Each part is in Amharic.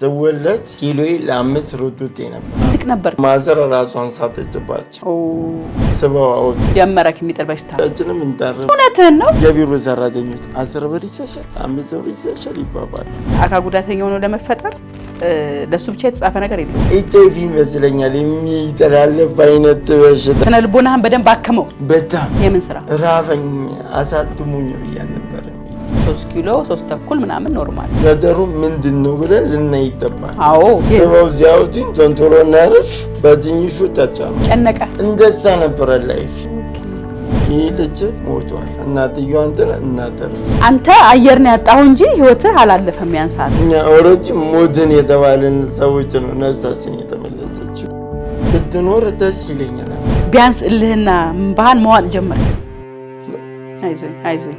ስወለድ ኪሎዬ ለ5 ሩጡቴ ነበር ማዘር ራሷን ሳተችባቸው ስበዋው ያመረክ የሚጠርበሽታ እጭንም እንታረ እውነትህን ነው የቢሮ ሰራተኞች 10 ብር ይሰሻል 5 ብር ይሰሻል ይባባል አካል ጉዳተኛ ሆኖ ለመፈጠር ለሱ ብቻ የተጻፈ ነገር የለም ኤችአይቪ ይመስለኛል የሚተላለፍ አይነት በሽታ ስነ ልቦናህን በደንብ አከመው በጣም የምን ስራ ራበኝ አሳጥሙኝ ብያን ነበር 3 ኪሎ 3 ተኩል ምናምን ኖርማል ነገሩ ምንድነው ብለን ልናይ ይገባል አዎ ሰው ዚያውቲን ቶንቶሮ ነርፍ በትንሹ ተጫማ ጨነቀ እንደዛ ነበር ላይፍ ይልጭ ሞቷል እናትየው አንተ አየር ነው ያጣው እንጂ ህይወትህ አላለፈም ያን ሰዓት እኛ ኦሬዲ ሞትን የተባለን ሰዎች ነው ነፍሳችን የተመለሰችው ብትኖር ደስ ይለኛል ቢያንስ እልህና ባህን መዋል ጀመረ አይዞህ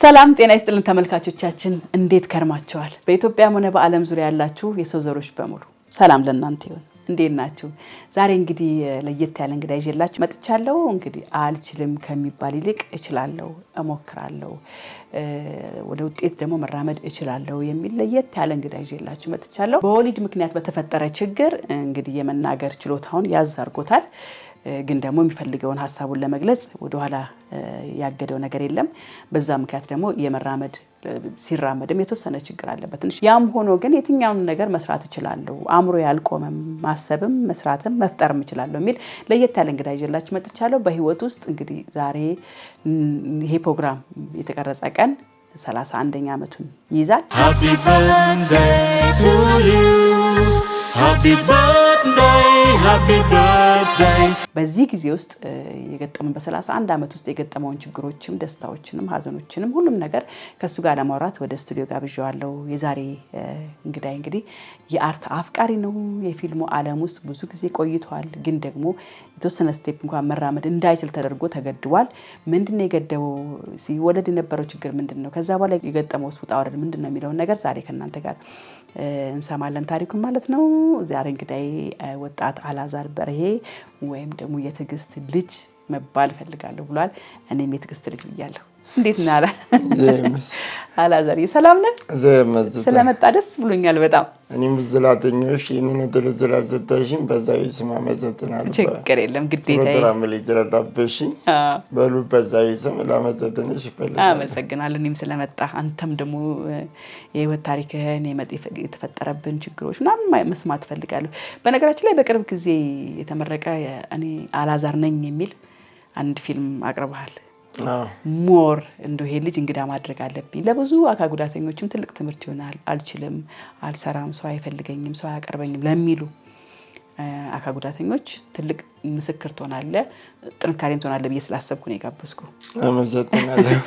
ሰላም ጤና ይስጥልን ተመልካቾቻችን እንዴት ከርማችኋል በኢትዮጵያም ሆነ በአለም ዙሪያ ያላችሁ የሰው ዘሮች በሙሉ ሰላም ለእናንተ ይሁን እንዴት ናችሁ ዛሬ እንግዲህ ለየት ያለ እንግዳ ይዤላችሁ መጥቻለሁ እንግዲህ አልችልም ከሚባል ይልቅ እችላለሁ እሞክራለሁ ወደ ውጤት ደግሞ መራመድ እችላለሁ የሚል ለየት ያለ እንግዳ ይዤላችሁ መጥቻለሁ በወሊድ ምክንያት በተፈጠረ ችግር እንግዲህ የመናገር ችሎታውን ያዛርጎታል ግን ደግሞ የሚፈልገውን ሐሳቡን ለመግለጽ ወደ ኋላ ያገደው ነገር የለም በዛ ምክንያት ደግሞ የመራመድ ሲራመድም የተወሰነ ችግር አለበት ትንሽ ያም ሆኖ ግን የትኛውን ነገር መስራት እችላለሁ አምሮ ያልቆመም ማሰብም መስራትም መፍጠርም እችላለሁ የሚል ለየት ያለ እንግዳ ይዤላችሁ መጥቻለሁ በህይወት ውስጥ እንግዲህ ዛሬ ይሄ ፕሮግራም የተቀረጸ ቀን 31ኛ ዓመቱን ይይዛል Happy birthday to you Happy birthday በዚህ ጊዜ ውስጥ የገጠመን በ31 ዓመት ውስጥ የገጠመውን ችግሮችም ደስታዎችንም ሀዘኖችንም ሁሉም ነገር ከሱ ጋር ለማውራት ወደ ስቱዲዮ ጋብዣዋለሁ የዛሬ እንግዲህ የአርት አፍቃሪ ነው የፊልሙ ዓለም ውስጥ ብዙ ጊዜ ቆይቷል ግን ደግሞ የተወሰነ ስቴፕ እንኳን መራመድ እንዳይችል ተደርጎ ተገድቧል ምንድነው የገደበው ሲወለድ የነበረው ችግር ምንድነው ከዛ በኋላ የገጠመው ውጣ ወረድ ምንድነው የሚለው ነገር ዛሬ ከናንተ ጋር እንሰማለን ታሪኩን ማለት ነው ዛሬ እንግዲህ ወጣት አላዛር በርሄ ወይም ደግሞ የትግስት ልጅ መባል ፈልጋለሁ ብሏል እኔም የትግስት ልጅ ብያለሁ እንዴት ነህ አላዛር ሰላም ነህ ስለመጣ ደስ ብሎኛል በጣም እኔም ዝላተኞሽ ይሄንን ተለዝላዘታሽን በዛው ስማ መዘተናል ችግር የለም ግዴታ ፕሮግራም ላይ ዝላታበሽ በሉ በዛው ስም ለመዘተንሽ ይፈልጋል አመሰግናለሁ እኔም ስለመጣ አንተም ደግሞ የህይወት ታሪክህን የተፈጠረብን ችግሮች ምናምን መስማት ፈልጋለሁ በነገራችን ላይ በቅርብ ጊዜ የተመረቀ እኔ አላዛር ነኝ የሚል አንድ ፊልም አቅርበሃል ሞር እንደው ይሄ ልጅ እንግዳ ማድረግ አለብኝ ለብዙ አካል ጉዳተኞችም ትልቅ ትምህርት ይሆናል አልችልም አልሰራም ሰው አይፈልገኝም ሰው አያቀርበኝም ለሚሉ አካል ጉዳተኞች ትልቅ ምስክር ትሆናለህ ጥንካሬም ትሆናለህ ብዬ ስላሰብኩ ነው የጋበዝኩ አመሰግናለሁ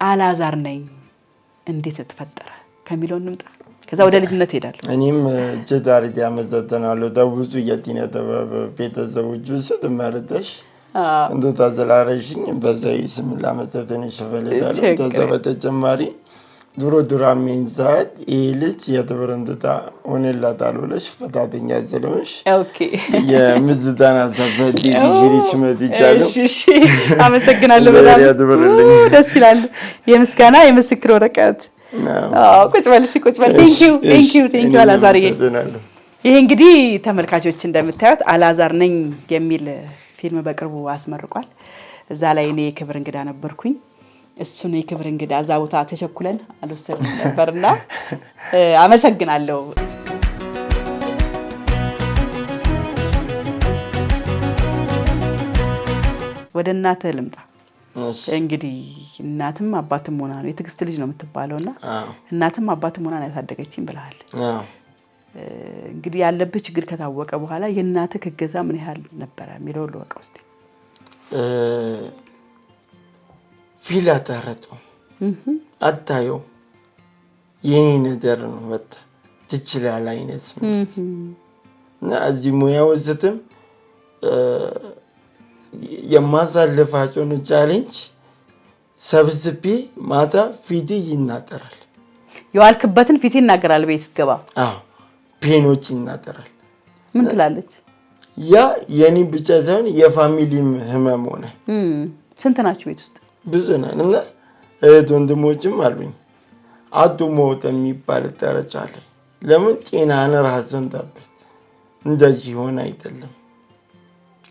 አላዛር ነኝ እንዴት ተፈጠረ ከሚለው እንምጣ ከዛ ወደ ልጅነት ሄዳለሁ እኔም ጀዳሪ ያመዘተናለሁ ደውዙ የቲነተ ቤተሰቦች ውስጥ ማረተሽ እንደ ታዘላረሽኝ በዛይ ስም ላመዘተንሽ ፈልጋለሁ ተዘበተጨማሪ ድሮ አሜንዛት ይልች የትብርንታ ሆነላታል ወለሽ ፈታተኛ ዘለሽ ኦኬ የምዝዳና ሰፈዲ ዲጂሪች መጥቻለሁ እሺ አመሰግናለሁ በጣም ደስ ይላል የምስጋና የምስክር ወረቀት ቁጭ በል ቴንክ ዩ አላዛር ይሄ እንግዲህ ተመልካቾች እንደምታዩት አላዛር ነኝ የሚል ፊልም በቅርቡ አስመርቋል እዛ ላይ እኔ የክብር እንግዳ ነበርኩኝ እሱን የክብር እንግዳ እዛ ቦታ ተቸኩለን አልወሰድንም ነበርና አመሰግናለሁ ወደ እናትህ ልምጣ እንግዲህ እናትም አባትም ሆና ነው የትግስት ልጅ ነው የምትባለውና እናትም አባትም ሆና ነው ያሳደገችኝ ብለሃል እንግዲህ ያለበት ችግር ከታወቀ በኋላ የእናትህ እገዛ ምን ያህል ነበር የሚለው ለወቀው እስቲ ፊላታረጡ አታዩ የኔ ነገር ነው ወጣ ትችላል አይነት እና እዚህ ሙያው ውስጥም የማሳልፋቸው ቻሌንጅ ሰብስቤ ማታ ፊቴ ይናጠራል የዋልክበትን ፊቴ ይናገራል በይስ ገባ ፔኖች ይናጠራል ምን ትላለች? ያ የኔ ብቻ ሳይሆን የፋሚሊም ህመም ሆነ። ስንት ናችሁ ቤት ውስጥ? ብዙ ነን እና እህት ወንድሞችም አሉኝ። አትሞት የሚባል ደረጃ አለ። ለምን ጤናን ራስን ጠብቅ፣ እንደዚህ ሆነ አይደለም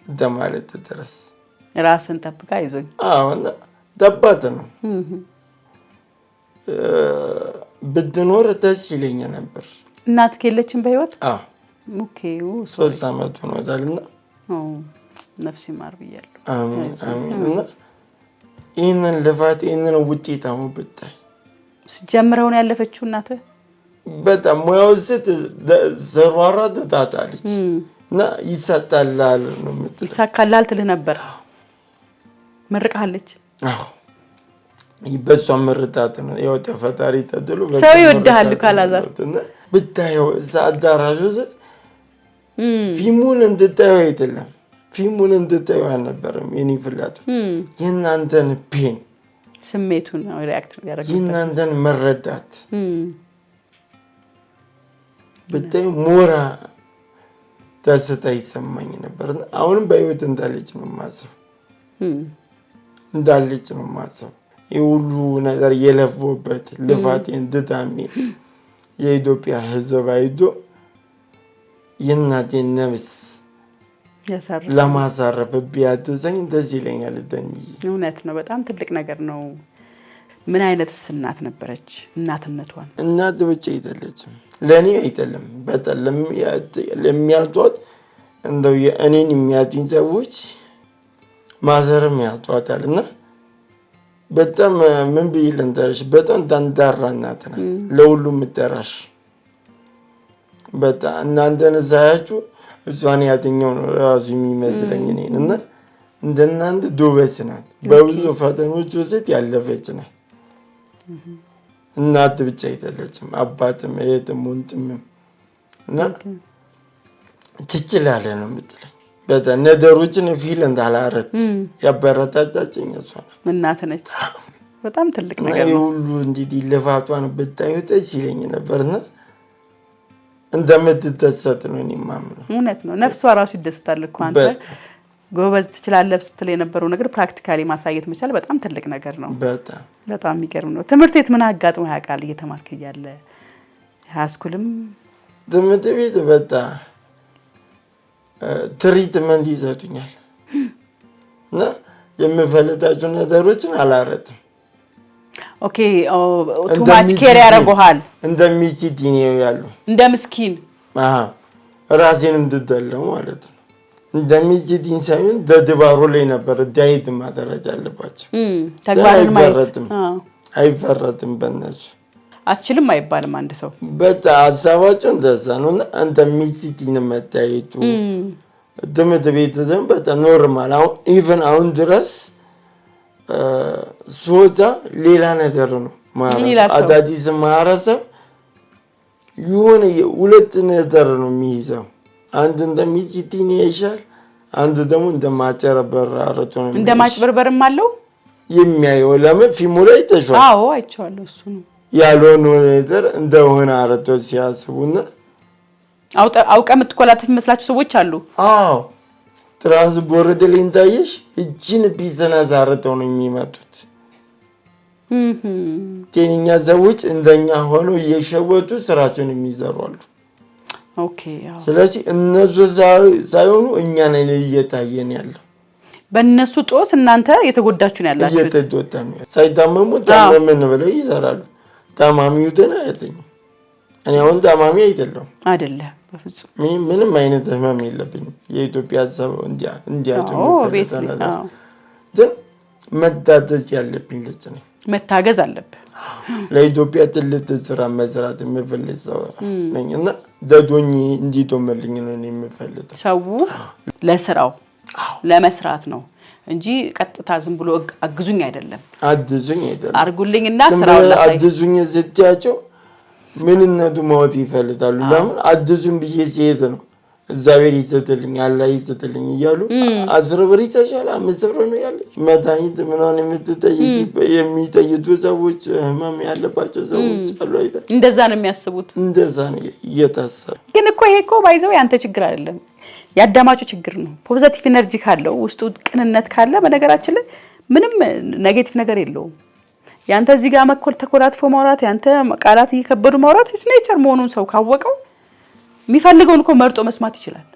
እንደማለት ድረስ ራስን ጠብቃ ይዞኝ። እና ደባት ነው። ብትኖር ደስ ይለኝ ነበር። እናትህ የለችም በህይወት? ኦኬ 3 ዓመት ሆኖታልና ነፍስ ይማር ብያለሁ። አሜን አሜን። እና ይህንን ልፋት ይህንን ውጤት አሁን ብታይ ጀምረው ነው ያለፈችው እናትህ። በጣም ሙያው ዘሯራ ትታታለች እና ይሳካላል ነው የምትለው። ይሳካላል ትልህ ነበር። መርቃለች። በሷ መርጣት ነው ያው ተፈጣሪ ተጥሎ ሰው ይወድሃል ካላዛር ብታየው እዛ አዳራሽ ውስጥ ፊልሙን እንድታየው አይደለም፣ ፊልሙን እንድታየው አልነበረም የኔ ፍላጎት። የእናንተን ፔን ስሜቱን ነው ሪአክት ያደረገው፣ የእናንተን መረዳት ብታይ ሞራ ደስታ ይሰማኝ ነበርና አሁንም በህይወት እንዳለች ነው የማስበው፣ እንዳለች ነው የማስበው። የሁሉ ነገር የለፈውበት ልፋቴን ድካሜ የኢትዮጵያ ሕዝብ አይቶ የእናቴን ነፍስ ለማሳረፍ ቢያድዘኝ ደስ ይለኛል። እውነት ነው፣ በጣም ትልቅ ነገር ነው። ምን አይነት እናት ነበረች? እናትነቷን እናት ብቻ አይደለችም፣ ለእኔ አይደለም በጣም ለሚያጧት እንደው የእኔን የሚያጡኝ ሰዎች ማዘርም ያጧታል እና በጣም ምን ብዬ ልንገርሽ፣ በጣም ጠንካራ እናት ናት፣ ለሁሉም የምትደራሽ። በጣም እናንተን ሳያችሁ እሷን ያገኘው ነው ራሱ የሚመስለኝ እኔን እና እንደናንተ ዶበስ ናት፣ በብዙ ፈተኖች ውስጥ ያለፈች ናት። እናት ብቻ አይደለችም፣ አባትም እህትም ወንድምም እና ትችላለህ ነው የምትለኝ። በጣም ነገሮችን ፊል እንዳላረት ያበረታታችኝ እሷ ናት፣ እናት ነች። በጣም ትልቅ ነገር ነው። ሁሉ እንዲህ ልፋቷን ብታዩ ደስ ይለኝ ነበርና እንደምትደሰት ነው እኔ የማምነው። እውነት ነው፣ ነፍሷ ራሱ ይደስታል እኮ። አንተ ጎበዝ ትችላለህ ስትል የነበረው ነገር ፕራክቲካሊ ማሳየት መቻል በጣም ትልቅ ነገር ነው። በጣም የሚገርም ነው። ትምህርት ቤት ምን አጋጥሞ ያውቃል? እየተማርክ እያለ ሃይስኩልም ትምህርት ቤት በጣም ትሪትመንት ይሰጡኛል እና የምፈልጋቸው ነገሮችን አላረጥም። ኦኬ ኦቶማቲክ ኬር ያደርጉሃል። እንደሚሲቲ ነው ያሉ እንደ ምስኪን ራሴን እንድደለው ማለት ነው። እንደሚሲቲ ሳይሆን ደድባሮ ላይ ነበር ዳይት ማድረግ አለባቸው። ተግባርን አይፈረጥም በእነሱ አትችልም አይባልም። አንድ ሰው በጣም ሀሳባቸው እንደዛ ነው እና እንደሚሲቲ ነው መታየቱ። ትምህርት ቤት ዘን በጣም ኖርማል። አሁን ኢቨን አሁን ድረስ ሶታ ሌላ ነገር ነው ማለት አዳዲስ ማረሰብ የሆነ ሁለት ነገር ነው የሚይዘው። አንድ እንደሚሲቲ ነው ይሻል፣ አንድ ደግሞ እንደማጨረበር አረቶ ነው። እንደማጭበርበርም አለው የሚያየው ለምን ፊልሙ ላይ ተሽዋል። አዎ አይቼዋለሁ። እሱ ነው ያልሆነ ነገር እንደሆነ አረቶ ሲያስቡና አውቀ የምትኮላተፍ የሚመስላችሁ ሰዎች አሉ። አዎ ትራንስፖርት ላይ እንዳየሽ እጅን ቢዝነስ አረተው ነው የሚመጡት። ጤነኛ ሰዎች እንደኛ ሆነው እየሸወቱ ስራቸውን የሚሰሩ አሉ። ኦኬ ስለዚህ እነሱ ሳይሆኑ እኛ ነን እየታየን ያለው። በእነሱ ጦስ እናንተ የተጎዳችሁ ነው ያላችሁት። እየተጎዳ ነው። ሳይታመሙ ታመምን ብለው ይሰራሉ። ታማሚውትን አያተኝም። እኔ አሁን ታማሚ አይደለም በፍጹም። ምንም አይነት ህመም የለብኝም። የኢትዮጵያ ሰው እንዲያቱ ነው ግን መታገዝ ያለብኝ ልጅ ነኝ። መታገዝ አለብህ። ለኢትዮጵያ ትልቅ ስራ መስራት የምፈልግ ሰው ነኝና ደዶኝ እንዲቶመልኝ ነው የምፈልገው። ሰው ለስራው ለመስራት ነው እንጂ ቀጥታ ዝም ብሎ አግዙኝ አይደለም። አግዙኝ አይደለም፣ አርጉልኝና ስራው ላይ አግዙኝ ስትያቸው ምንነቱ ማወቅ ይፈልጋሉ። ለምን አግዙኝ ብዬ ሲሄድ ነው እግዚአብሔር ይሰጥልኝ አላህ ይሰጥልኝ እያሉ 10 ብር ይተሻል 5 ብር ነው ያለች መድኃኒት ምናምን የሚጠይቁ ሰዎች ህመም ያለባቸው ሰዎች አሉ አይደል? እንደዛ ነው የሚያስቡት። እንደዛ ነው እየታሰበ ግን እኮ ይሄ እኮ ባይዘው ያንተ ችግር አይደለም ያዳማጩ ችግር ነው። ፖዚቲቭ ኢነርጂ ካለው ውስጡ ቅንነት ካለ በነገራችን ላይ ምንም ኔጌቲቭ ነገር የለውም። ያንተ እዚህ ጋር መኮል ተኮራትፎ ማውራት ያንተ ቃላት እየከበዱ ማውራት ኢስ ኔቸር መሆኑን ሰው ካወቀው የሚፈልገውን እኮ መርጦ መስማት ይችላል።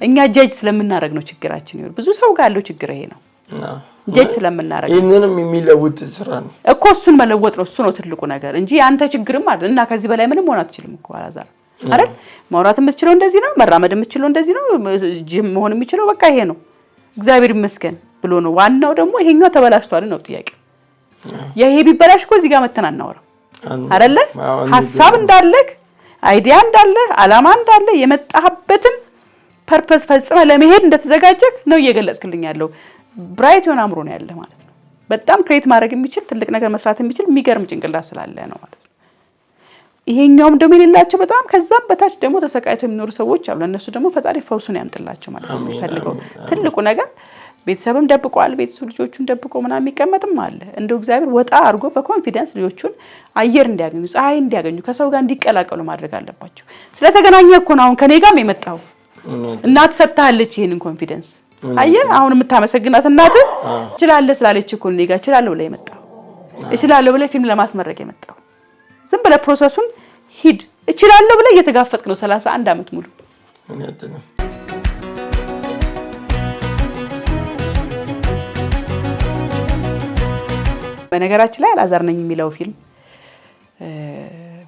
እኛ ጀጅ ስለምናረግ ነው ችግራችን። ይሁን ብዙ ሰው ጋር ያለው ችግር ይሄ ነው። ጀጅ ስለምናረግ ይሄንንም የሚለውጥ ስራ ነው እኮ እሱን መለወጥ ነው። እሱ ነው ትልቁ ነገር እንጂ ያንተ ችግርም አይደል። እና ከዚህ በላይ ምንም ሆነ አትችልም እኮ አላዛር አይደል? ማውራት የምትችለው እንደዚህ ነው፣ መራመድ የምትችለው እንደዚህ ነው፣ ጂም መሆን የሚችለው በቃ ይሄ ነው። እግዚአብሔር ይመስገን ብሎ ነው። ዋናው ደግሞ ይሄኛው ተበላሽቷል ነው ጥያቄ። ይሄ ቢበላሽ እኮ እዚህ ጋር መተናናወራ አይደለ? ሐሳብ እንዳለክ አይዲያ እንዳለ አላማ እንዳለ የመጣህበትን ፐርፐስ ፈጽመ ለመሄድ እንደተዘጋጀክ ነው እየገለጽክልኝ ያለው። ብራይት የሆነ አእምሮ ነው ያለ ማለት ነው። በጣም ክሬት ማድረግ የሚችል ትልቅ ነገር መስራት የሚችል የሚገርም ጭንቅላት ስላለ ነው ማለት ነው። ይሄኛውም ደግሞ የሌላቸው በጣም ከዛም በታች ደግሞ ተሰቃይተው የሚኖሩ ሰዎች አሉ። እነሱ ደግሞ ፈጣሪ ፈውሱን ያምጥላቸው ማለት ነው። የሚፈልገው ትልቁ ነገር ቤተሰብም ደብቋል፣ ቤተሰብ ልጆቹን ደብቆ ምናምን የሚቀመጥም አለ። እንደው እግዚአብሔር ወጣ አድርጎ በኮንፊደንስ ልጆቹን አየር እንዲያገኙ ፀሐይ እንዲያገኙ ከሰው ጋር እንዲቀላቀሉ ማድረግ አለባቸው። ስለተገናኘ እኮ ነው አሁን ከኔ ጋርም የመጣው። እናት ሰጥታለች ይሄንን ኮንፊደንስ። አየህ አሁን የምታመሰግናት እናት እችላለሁ ስላለች እኮ እኔ ጋር እችላለሁ ብለህ የመጣው እችላለሁ ብለህ ፊልም ለማስመረቅ የመጣው ዝም ብለህ ፕሮሰሱን ሂድ እችላለሁ ብለህ እየተጋፈጥክ ነው 31 አመት ሙሉ። እውነት ነው። በነገራችን ላይ አላዛር ነኝ የሚለው ፊልም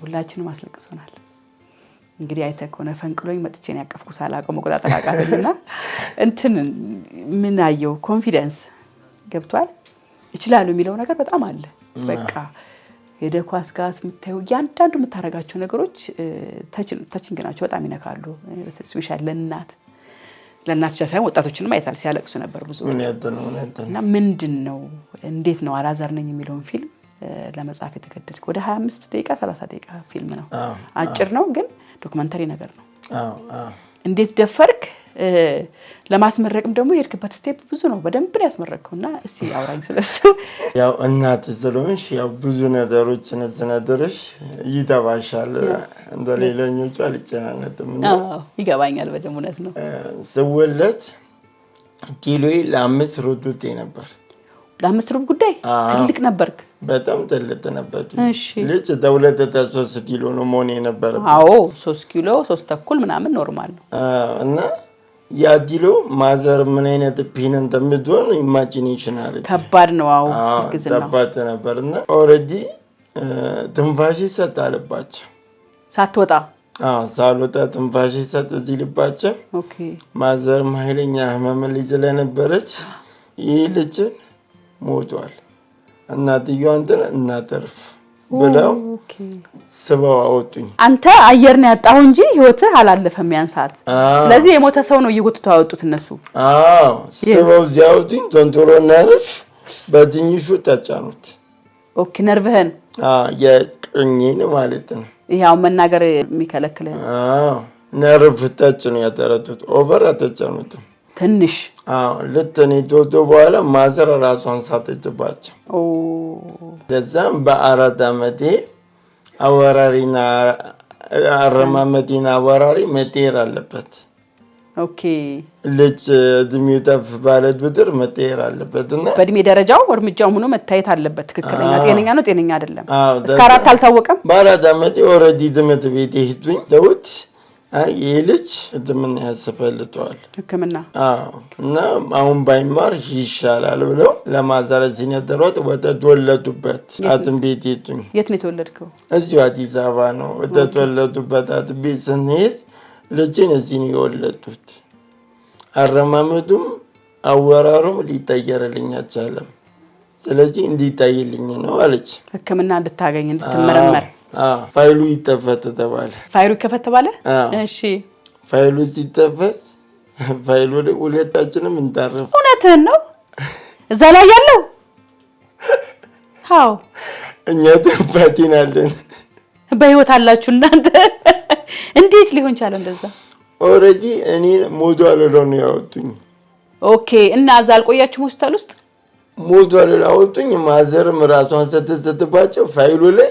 ሁላችንም አስለቅሶናል። እንግዲህ አይተህ ከሆነ ፈንቅሎኝ መጥቼን ያቀፍኩ ሳላቀው መቆጣጠር አቃተኝና እንትን ምን አየው ኮንፊደንስ ገብቷል። ይችላል የሚለው ነገር በጣም አለ። በቃ የደኳስ ጋር የምታዩ ያንዳንዱ የምታረጋቸው ነገሮች ታችንግ ናቸው፣ በጣም ይነካሉ። ስፔሻሊ ለእናት ብቻ ሳይሆን ወጣቶችንም አይታል ሲያለቅሱ ነበር ብዙ። እና ምንድነው እንዴት ነው አላዛር ነኝ የሚለውን ፊልም ለመጻፍ የተገደድኩ? ወደ 25 ደቂቃ 30 ደቂቃ ፊልም ነው። አጭር ነው ግን ዶክመንተሪ ነገር ነው። እንዴት ደፈርክ? ለማስመረቅም ደግሞ የሄድክበት ስቴፕ ብዙ ነው። በደንብ ነው ያስመረቅከውና እስቲ አውራኝ ስለሱ። ያው እናት ስለሆንሽ ያው ብዙ ነገሮችን ስለነደረሽ ይተባሻል። እንደሌሎኞቹ አልጨናነጥም። ይገባኛል። በደም እውነት ነው። ስወለድ ኪሎዬ ለ5 ሩብ ነበር። ለ5 ሩብ ጉዳይ ትልቅ ነበርክ። በጣም ትልቅ ነበር። ልጅ ተውለተ 3 ኪሎ ነው ሞኔ ነበር። አዎ 3 ኪሎ 3 ተኩል ምናምን ኖርማል ነው። እና ያ ኪሎ ማዘር ምን አይነት ፒን እንደምትሆን ኢማጂኔሽን አለ። ከባድ ነው። አዎ ግዝና ከባድ ነበርና ኦሬዲ ትንፋሽ ይሰጣልባቸው ሳትወጣ ሳልወጣ ትንፋሽ ይሰጥ እዚህ ልባቸው። ኦኬ ማዘር ኃይለኛ ህመም ልጅ ስለነበረች ይህ ልጅ ሞቷል እናትየው አንተን እናተርፍ ብለው ስበው አወጡኝ። አንተ አየር ነው ያጣው እንጂ ህይወትህ አላለፈም ያን ሰዓት። ስለዚህ የሞተ ሰው ነው እየጎተቱ አወጡት እነሱ። ስበው ዚያውቱኝ ቶንቶሮ ነርቭ በትንሹ ተጫኑት። ኦኬ ነርቭህን የቅኝን ማለት ነው። ያው መናገር የሚከለክል ነርቭ ተጭ ነው ያተረቱት። ኦቨር አተጫኑት ትንሽ ለተኔ ዶዶ በኋላ ማዘር ራሷን ሳተችባቸው። ለዛም በ4 አመቴ አወራሪና አረማመቴና አወራሪ መጤር አለበት። ኦኬ ልጅ እድሜው ተፍ ባለ ቁጥር መጤር አለበትና በእድሜ ደረጃው እርምጃው ሆኖ መታየት አለበት። ትክክለኛ ጤነኛ ነው ጤነኛ አይደለም እስከ 4 አልታወቀም። በ4 አመቴ ኦሬዲ ትምህርት ቤት ሄድኩኝ። ደውት የልጅ እድምን ያስፈልጠዋል ህክምና። እና አሁን ባይማር ይሻላል ብለው ለማዘር ሲነገሯት ወደ ተወለዱበት አጥም ቤት ሄድኩኝ። የት ነው የተወለድከው? እዚሁ አዲስ አበባ ነው። ወደ ተወለዱበት አጥም ቤት ስንሄድ ልጅን እዚህ ነው የወለዱት። አረማመዱም አወራሩም ሊቀየርልኝ አልቻለም። ስለዚህ እንዲታይልኝ ነው አለች። ህክምና እንድታገኝ እንድትመረመር ፋይሉ ይተፈት ተባለ። ፋይሉ ይከፈት ተባለ። እሺ ፋይሉ ሲተፈት ፋይሉ ላይ ሁለታችንም እንታረፍ። እውነትህን ነው እዛ ላይ ያለው? አዎ እኛ ተፋቲናለን። በህይወት አላችሁ እናንተ? እንዴት ሊሆን ቻለ እንደዛ? ኦሬዲ እኔ ሞቷል ነው ያወጡኝ። ኦኬ እና እዛ አልቆያችሁም ሆስፒታል ውስጥ? ሞቷል አወጡኝ። ማዘርም ራሷን ስትባቸው ፋይሉ ላይ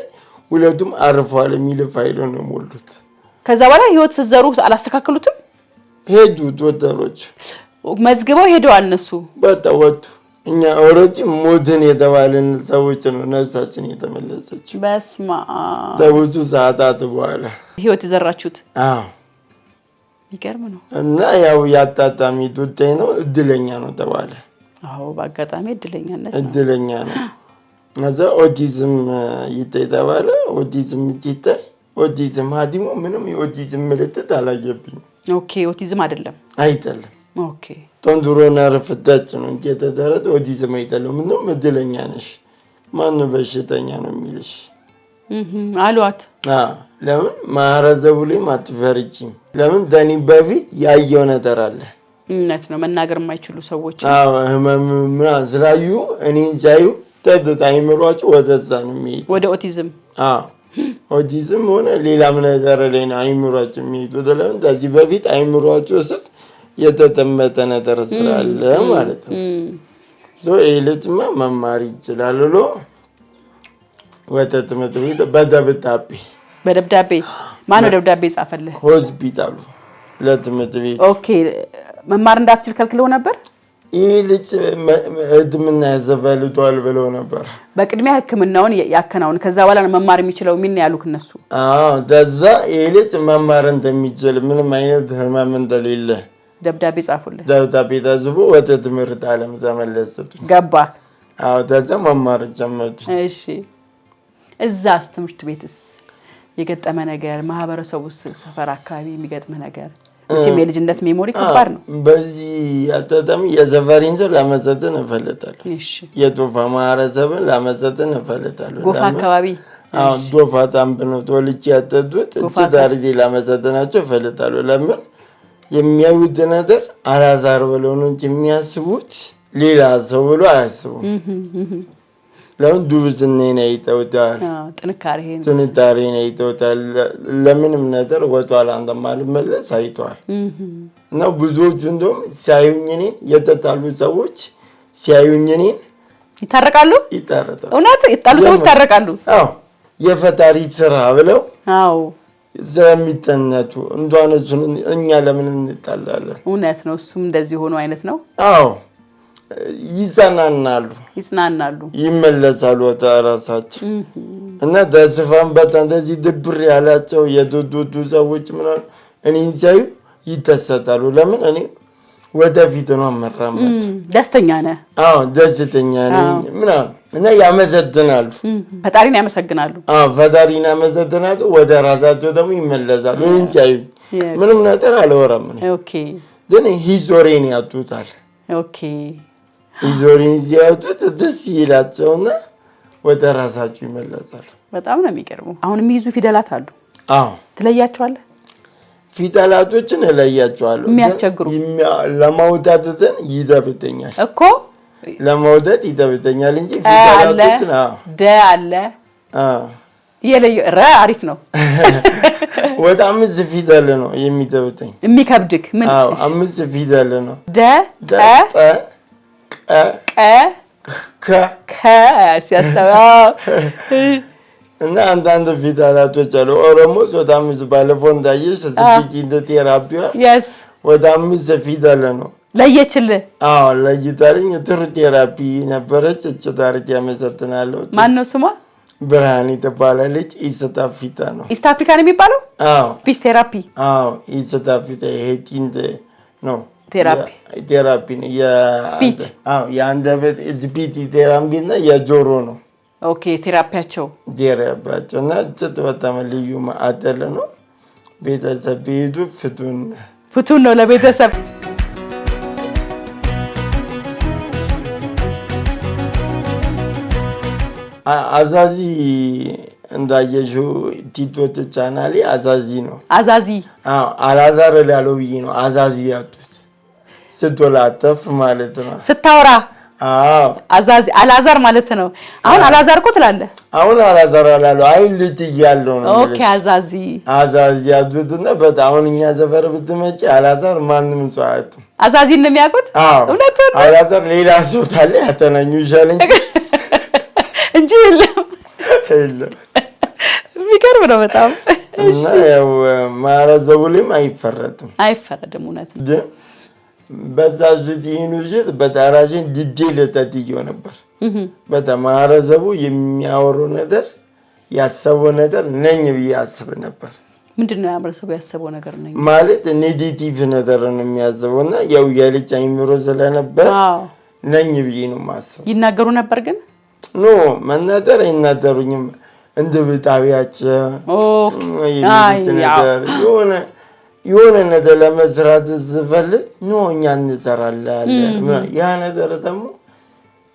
ሁለቱም አርፈዋል የሚል ፋይሉ ነው ሞሉት። ከዛ በኋላ ህይወት ሲዘሩ አላስተካከሉትም? ሄዱ ዶክተሮች መዝግበው ሄደዋል እነሱ ወጡ። እኛ ኦሬዲ ሞትን የተባለን ሰዎች ነው ነፍሳችን የተመለሰችው። በስማ ተብዙ ሰዓታት በኋላ ህይወት የዘራችሁት። አዎ ይገርም ነው። እና ያው ያጣጣሚ ዱቴ ነው እድለኛ ነው ተባለ። አዎ በአጋጣሚ እድለኛነት ነው። እድለኛ ነው። እዛ ኦቲዝም ይተባለ ኦቲዝም ይታይ ኦቲዝም ሐኪሙ ምንም የኦቲዝም ምልክት አላየብኝም። ኦኬ ኦቲዝም አይደለም ኦኬ ቶንድሮ ነርቭ ታች ነው እንጂ የተደረገ ኦቲዝም አይደለም። ምንም እድለኛ ነሽ ማን በሽተኛ ነው የሚልሽ አሏት። ለምን ማረዘቡ ላይ ማትፈርጂም? ለምን ደኒ በፊት ያየው ነገር አለ። እውነት ነው መናገር የማይችሉ ሰዎች ህመም ምናምን ስላዩ እኔን ሳዩ አይምሯቸው ወደዛ ነው የሚሄዱት ወደ ኦቲዝም። ኦቲዝም ሆነ ሌላም ነገር ላይ ነው አይምሯቸው የሚሄዱት። ለምን ከዚህ በፊት አይምሯቸው ስት የተጠመጠ ነገር ስላለ ማለት ነው። ይሄ ልጅማ መማር ይችላል ብሎ ወደ ትምህርት ቤት በደብዳቤ ማነው ደብዳቤ ጻፈልህ? ሆስፒታሉ ለትምህርት ቤት። ኦኬ መማር እንዳትችል ከልክለው ነበር? ይሄ ልጅ ሕክምና ያዘፈልቷል ብለው ነበር። በቅድሚያ ሕክምናውን ያከናውን ከዛ በኋላ ነው መማር የሚችለው ምን ያሉክ እነሱ? ከዛ ይሄ ልጅ መማር እንደሚችል ምንም አይነት ህመም እንደሌለ ደብዳቤ ጻፉልህ። ደብዳቤ ተጽፎ ወደ ትምህርት ዓለም ተመለሰቱ። ገባ? ከዛ መማር ጀመርኩ። እሺ እዛስ ትምህርት ቤትስ የገጠመ ነገር ማህበረሰቡስ ሰፈር አካባቢ የሚገጥም ነገር? እቺም የልጅነት ሜሞሪ ከባድ ነው። በዚህ አጣጣሚ የሰፈሪን ሰው ለመሰጠን እፈልጋለሁ። እሺ የቶፋ ማህበረሰብን ለመሰጠን እፈልጋለሁ። ጎፋ አካባቢ ዶፋ ታምብኖ ተወልጄ ያደግኩት እቺ ዳርጌ ለመሰጠናቸው እፈልጋለሁ። ለምን የሚያዩት ነገር አላዛር ብለው ነው እንጂ የሚያስቡት ሌላ ሰው ብሎ አያስቡም። ለምን ዱብዝናዬን አይተውታል፣ ጥንካሬን አይተውታል። ለምንም ነገር ወጥቷል እንደማልመለስ አይተዋል። እና ብዙዎቹ እንደውም ሲያዩኝ እኔን የተጣሉ ሰዎች ሲያዩኝ እኔን ይታረቃሉ። እውነት ይጣሉ ሰዎች ይታረቃሉ። የፈጣሪ ስራ ብለው ስለሚጠነቱ እንደሆነ እኛ ለምን እንጣላለን? እውነት ነው። እሱም እንደዚህ ሆኖ አይነት ነው። ይጽናናሉ፣ ይመለሳሉ ወደ ራሳቸው። እና ተስፋም በጣም እንደዚህ ድብር ያላቸው የዶዶዱ ሰዎች ምናምን እኔን ሲያዩ ይደሰታሉ። ለምን እኔ ወደፊት ነው መራመድ። ደስተኛ ነህ? ደስተኛ ነኝ ምናምን እና ያመሰግናሉ፣ ፈጣሪን ያመሰግናሉ። ፈጣሪን ያመሰግናሉ። ወደ ራሳቸው ደግሞ ይመለሳሉ። እኔን ሲያዩ ምንም ነገር አልወራም። ግን ሂዞሬን ያጡታል። ሂዞሬን ሲያጡት ደስ ይላቸውና ወደ ራሳቸው ይመለሳሉ። በጣም ነው የሚገርመው። አሁን የሚይዙ ፊደላት አሉ። ትለያቸዋለህ? ፊደላቶችን እለያቸዋለሁ። የሚያስቸግሩ ለማውጣትን ይደብተኛል እኮ ለማውጣት ይደብተኛል እንጂ ፊደላቶችን ደ አለ የለየ ረ አሪፍ ነው። ወደ 5 ፊደል ነው የሚደብተኝ። የሚከብድክ ምን? 5 ፊደል ነው። ደ ጠ ቀ ከ ሲያስተባ እና አንዳንድ ፊደላቶች አሉ። ኦሮሞ ወደ 5 ባለፈው እንዳየሽ ስፒች እንደ ቴራፒያ ወደ 5 ፊደል ነው ለየችልህ። ለይታለኝ። ጥሩ ቴራፒ ነበረች። እች ታሪክ ያመሰግናለሁ። ማን ነው ስሟ? ብርሃኔ ትባላለች። ኢስት አፍሪካ ነው። ኢስት አፍሪካ ነው የሚባለው? ፒስ ቴራፒ። ኢስት አፍሪካ ሄቲንድ ነው ቴራፒ ነው። የአንደበት ስፒች ቴራፒ እና የጆሮ ነው። ቴራፒያቸው እና እጭት በጣም ልዩ ማዕከል ነው። ቤተሰብ ቤቱ ፍቱን ነው ለቤተሰብ። አዛዚ እንዳየሽው ቲቶት ቻናሌ አዛዚ ነው። አላዛር ላለው ብዬ ነው አዛዚ ያጡት። ስትወላተፍ ማለት ነው። ስታወራ አዛዚ አላዛር ማለት ነው። አሁን አላዛር እኮ ትላለህ። አሁን አላዛር አላለው። አይ ልጅ እያለሁ ነው። ኦኬ አዛዚ ያዙትና በጣም አሁን እኛ ሰፈር ብትመጪ አላዛር ማንም ሰው አያውቅም። አዛዚ ነው የሚያውቁት። እውነት አላዛር ሌላ ሰው ታለ ያተናኙ ይሻል እንጂ የለም። የሚገርም ነው በጣም። እና ያው ማረዘቡልም አይፈረድም። እውነት ግን በዛ ዙዲኑ ጅት በታራጅን ዲቴል ተጥዮ ነበር። በተማረዘቡ የሚያወሩ ነገር ያሰበው ነገር ነኝ ብዬ አስብ ነበር። ምንድነው ያማረዘቡ ያሰበው ነገር ነኝ ማለት ኔጌቲቭ ነገር ነው የሚያስበውና ያው የልጅ አይምሮ ስለነበር ነኝ ብዬ ነው ማሰብ። ይናገሩ ነበር ግን ኖ መናገር አይናገሩኝም። እንደ ብጣቢያቸው ነገር የሆነ ነገር ለመስራት ዝፈልግ ነው እኛ እንሰራለን። ያ ነገር ደግሞ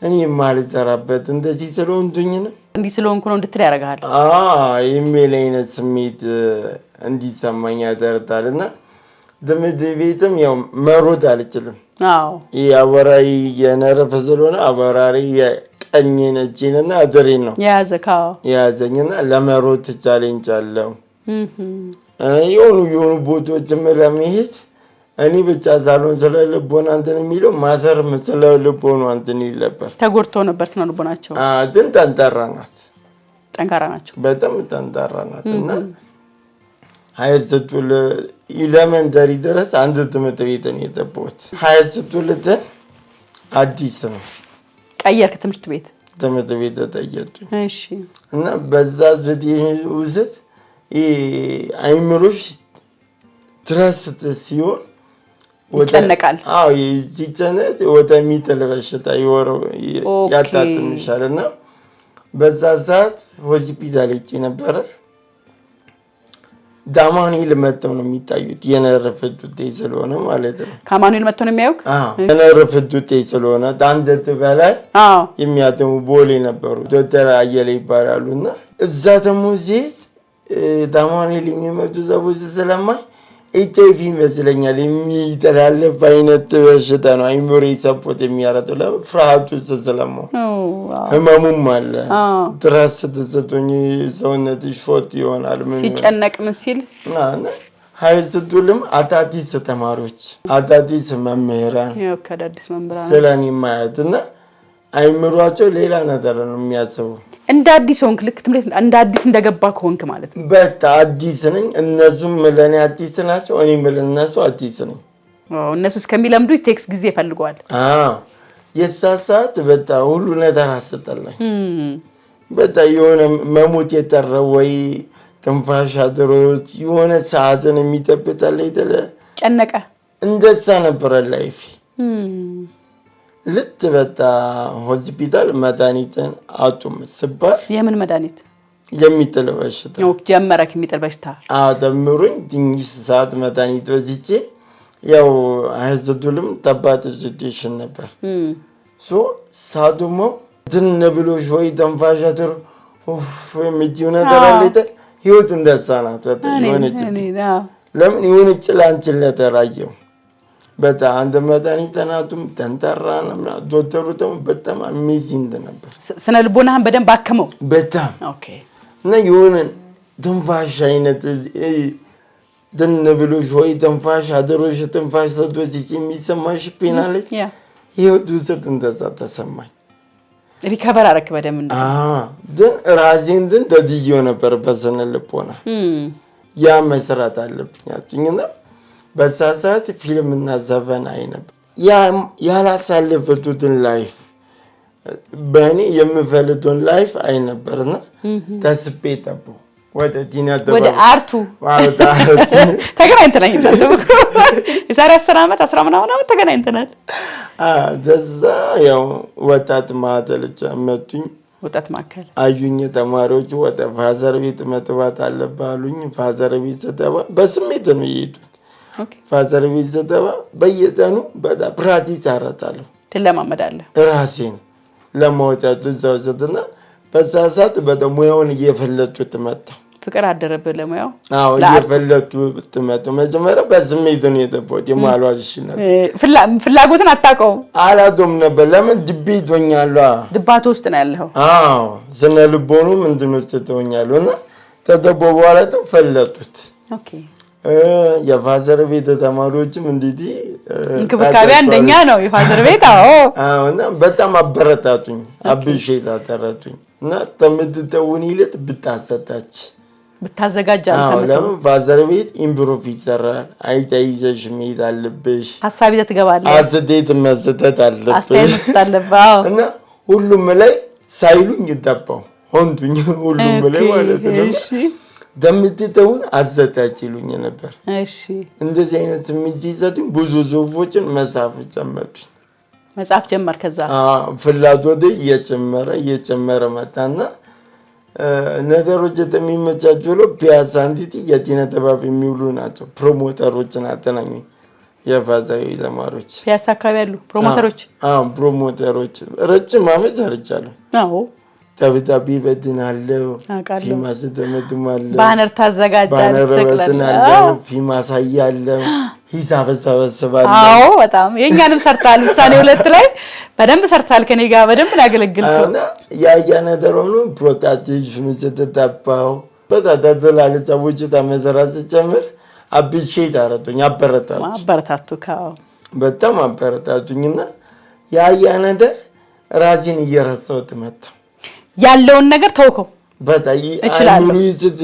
እኔ ማልሰራበት እንደዚህ ስለሆንኩኝ ነው እንዲህ ስለሆንኩ ነው እንድትል ያደርጋል። የሚል አይነት ስሜት እንዲሰማኝ ያደርጋልና ትምህርት ቤትም ያው መሮጥ አልችልም። ይሄ አወራሪ የነረፈ ስለሆነ አወራሪ ቀኝን እጄንና እግሬን ነው የያዘኝና ለመሮጥ ቻሌንጅ አለው። የሆኑ ቦታዎችም ለመሄድ እኔ ብቻ ሳልሆን ስለ ልቦና እንትን የሚለው ማሰርም ስለ ልቦና እንትን ይል ነበር። ተጎድተው ነበር ስለ ልቦናቸው። ግን ጠንካራ ናቸው። በጣም ጠንካራ ናት። እና ሀይር ስትውል ኢለመንተሪ ድረስ አንድ ትምህርት ቤት ነው የገባሁት። ሀይር ስትውል አዲስ ነው ቀየርክ ትምህርት ቤት ተጠየቅኩኝ። እሺ። እና በዛ ውስጥ አይምሮሽ ትረስት ሲሆን ይጨነቃል። ሲጨነቅ ወደ ሚጥል በሽታ ያጣጥምሻል። እና በዛ ሰዓት ሆስፒታል ሄጄ ነበረ። ዳማኑኤል መጥተው ነው የሚታዩት የነርቭ ጡቴ ስለሆነ ማለት ነው። ከአማኑኤል መጥተው ነው የሚያዩት። የነርቭ ጡቴ ስለሆነ አንደት በላይ የሚያተሙ ቦሌ ነበሩ። ዶክተር አየለ ይባላሉ። እና እዛ ደግሞ ዜት ዳማኑኤል የሚመጡ ሰዎች ስለማይ ኤችአይቪ ይመስለኛል የሚተላለፍ አይነት በሽታ ነው አይምሮ ሰፖርት የሚያረጠው ለፍርሃቱ ስለማው ህመሙም አለ። ትራስ ስትሰጡኝ ሰውነትሽ ፎት ይሆናል። ምን ሲጨነቅ ምን ሲል ሀይል ስትውልም አዳዲስ ተማሪዎች አዳዲስ መምህራን ስለኔ ማየት እና አይምሯቸው ሌላ ነገር ነው የሚያስቡ። እንደ አዲስ ሆንክ ልክ ትምህርት እንደ አዲስ እንደገባ ከሆንክ ማለት ነው። በጣም አዲስ ነኝ። እነሱም ለኔ አዲስ ናቸው፣ እኔም ለነሱ አዲስ ነኝ። እነሱ እስከሚለምዱ ቴክስ ጊዜ ይፈልጋል። የሳሳት በጣም ሁሉ ነገር አስጠላኝ። በጣም የሆነ መሞት የጠራው ወይ ትንፋሽ አድሮት የሆነ ሰዓትን የሚጠብታል አይደለ? ጨነቀ። እንደዛ ነበር ላይፍ። ልት በጣ ሆስፒታል መድኃኒትን አጡም ስባል የምን መድኃኒት የሚጥል በሽታ ጀመረክ? የሚጥል በሽታ ደምሩኝ ትንሽ ሰዓት መድኃኒት ወስጄ ያው አይዘዱልም ተባት ሲቹዌሽን ነበር። ሳዱሞ ድን ብሎሽ ወይ ተንፋሽ አጥሮ የሚዲው ነገር አለተ ህይወት እንደዛ ናት። የሆነች ለምን የሆነ ጭላንጭል ተራየው በጣም አንድ መድኃኒት ተናቱም ተንተራና ዶክተሩ ደግሞ በጣም አሜዚንግ ነበር። ስነ ልቦናህን በደንብ አከመው በጣም እና የሆነ ትንፋሽ አይነት ድን ብሎሽ ወይ ትንፋሽ አድሮሽ ትንፋሽ ሰጥቶሽ የሚሰማሽ ፔናለት ህይወት ውስጥ እንደዛ ተሰማኝ። ሪከቨር አደረክ በደንብ ግን ራሴን ግን ተድዬው ነበር በስነ ልቦና ያ መስራት አለብኝ አጥኝና በሳሳት ፊልም እና ዘፈን አይነበር ያላሳለፈቱትን ላይፍ በእኔ የምፈልገውን ላይፍ አይነበርና ተስቤ ጠቡ ወደ ዲና ወደ አርቱ ተገናኝተናል። የዛሬ 10 ዓመት 10 ምናምን ዓመት ተገናኝተናል። ደዛ ያው ወጣት ማዕከል ጨመቱኝ። ወጣት ማዕከል አዩኝ ተማሪዎች ወደ ፋዘር ቤት መጥባት አለባሉኝ። ፋዘር ቤት ስጠባ በስሜት ነው የሄዱት። ፋዘር ቤት ስጠባ በየቀኑ በጣም ፕራክቲስ አረታለሁ። ትለማመዳለህ ራሴን ለማውጣት እዛው ዘትና በሳሳት በሙያውን እየፈለጡት መጣ። ፍቅር አደረብህ ለሙያው? አዎ እየፈለጡ ትመጡ መጀመሪያ በስሜት ነው የተቦት የማሏሽ ነበር። ፍላጎትን አታውቀውም? አላውቅም ነበር። ለምን ድቤት ሆኛለሁ። ድባቱ ውስጥ ነው ያለው። አዎ ስነ ልቦኑ ምንድን ውስጥ ትሆኛለሁ እና ተደቦ በኋላ ፈለጡት። ኦኬ የፋዘር ቤት ተማሪዎችም እንዲህ እንክብካቤ አንደኛ ነው የፋዘር ቤት። አዎ እና በጣም አበረታቱኝ፣ አብሼ ታተረቱኝ እና ተምትተውን ይልጥ ብታሰጣች ብታዘጋጅ ለምን ፋዘር ቤት ኢምፕሮቭ ይሰራል። አይተይዘሽ መሄድ አለብሽ። ሀሳብ ይዘህ ትገባለህ። አስተያየት መስጠት አለብሽ እና ሁሉም ላይ ሳይሉኝ ይጠባው ሆንቱኝ ሁሉም ላይ ማለት ነው። ደምትተውን አዘታች ይሉኝ ነበር። እሺ እንደዚህ አይነት ስሜት ሲሰጡኝ ብዙ ጽሁፎችን መጻፍ ጀመርኩኝ። መጻፍ ጀመር። ከዛ ፍላጎቴ እየጨመረ መጣና ነገሮች የሚመቻቹ ብሎ ፒያሳ እንዲት የጤና ጥበብ የሚውሉ ናቸው ፕሮሞተሮችን አገናኙኝ። የፋዛዊ ተማሪዎች ፒያሳ አካባቢ ያሉ ፕሮሞተሮች ፕሮሞተሮች ረጅም ዓመት ሰርቻለሁ። አዎ ደብዳቤ በትናለው፣ ፊልም አስደመድማለሁ፣ ባነር ታዘጋጃለህ፣ ስቅላለሁ፣ ፊልም አሳያለሁ፣ ሂሳብ ሰበስባለሁ። አዎ በጣም የኛንም ሰርታል። ውሳኔ 2 ላይ በደንብ ሰርታል። ከኔ ጋር በደንብ ያገለግልከው እና ያያነደር ሆኖ ፕሮታክሽን ተተጣጣው በታታላለ ሰዎች ተመሰራጭ ጀምር አብሼት አረቱኝ። አበረታቱካው በጣም አበረታቱኝና ያያነደር ራሴን እየረሳሁት መጣ። ያለውን ነገር ተውከው። በጣም አይሙሪ ዝት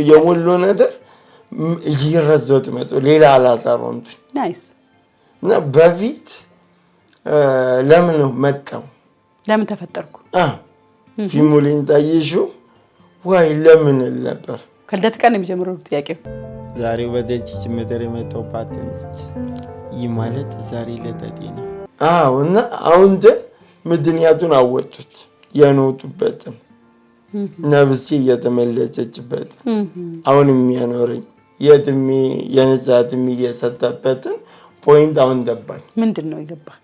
የሞሎ ነገር እየረሳሁት መጣ። ሌላ አላሳሮንቱ ናይስ እና በፊት ለምን ነው መጣው? ለምን ተፈጠርኩ? ፊልሙን ታየሽው ወይ ለምን ነበር? ከልደት ቀን የሚጀምረው ጥያቄው ዛሬ ወደዚህ ምድር የመጣው ፓተነች። ይህ ማለት ዛሬ ለጠጤ ነው። እና አሁን ምድንያቱን አወጡት። የኖቱበትም ነፍሴ እየተመለሰችበት አሁን የሚያኖረኝ የነጻትም እየሰጠበትን ፖይንት አሁን ገባኝ። ምንድን ነው የገባህ?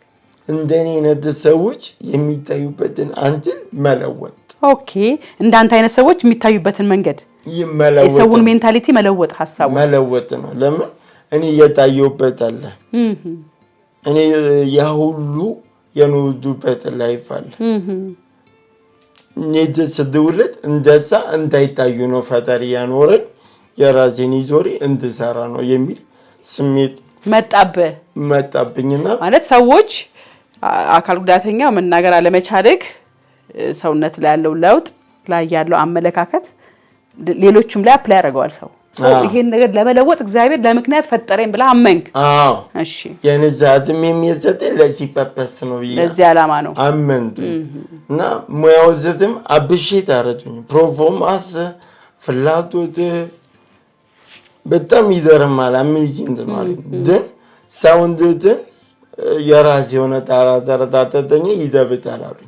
እንደኔ አይነት ሰዎች የሚታዩበትን አንተን መለወጥ። ኦኬ እንዳንተ አይነት ሰዎች የሚታዩበትን መንገድ ይመለወጥ፣ የሰውን ሜንታሊቲ መለወጥ፣ ሐሳቡ መለወጥ ነው። ለምን እኔ እየታየሁበት አለ እኔ ያ ሁሉ የኖቱበት ላይፍ አለ ኔትስ ድውለት እንደዛ እንዳይታዩ ነው ፈጣሪ ያኖረኝ። የራሴን ይዞሪ እንድሰራ ነው የሚል ስሜት መጣብኝና ማለት ሰዎች አካል ጉዳተኛ መናገር አለመቻልክ ሰውነት ላይ ያለው ለውጥ ላይ ያለው አመለካከት ሌሎችም ላይ አፕላይ ያደርገዋል። ሰው ይሄን ነገር ለመለወጥ እግዚአብሔር ለምክንያት ፈጠረኝ ብላ አመንክ። እሺ የነዛትም የሚሰጠኝ ለዚህ ፐርፐስ ነው ይላል። ለዚህ ዓላማ ነው አመንቱ እና ሙያው ዘትም አብሼት አረቱኝ። ፕሮፎርማንስ ፍላጎት በጣም ይደርማል። አሜዚንግ ነው ማለት ግን ሳውንድ የራስ የሆነ ታራታተኝ ይደብታል አሉ።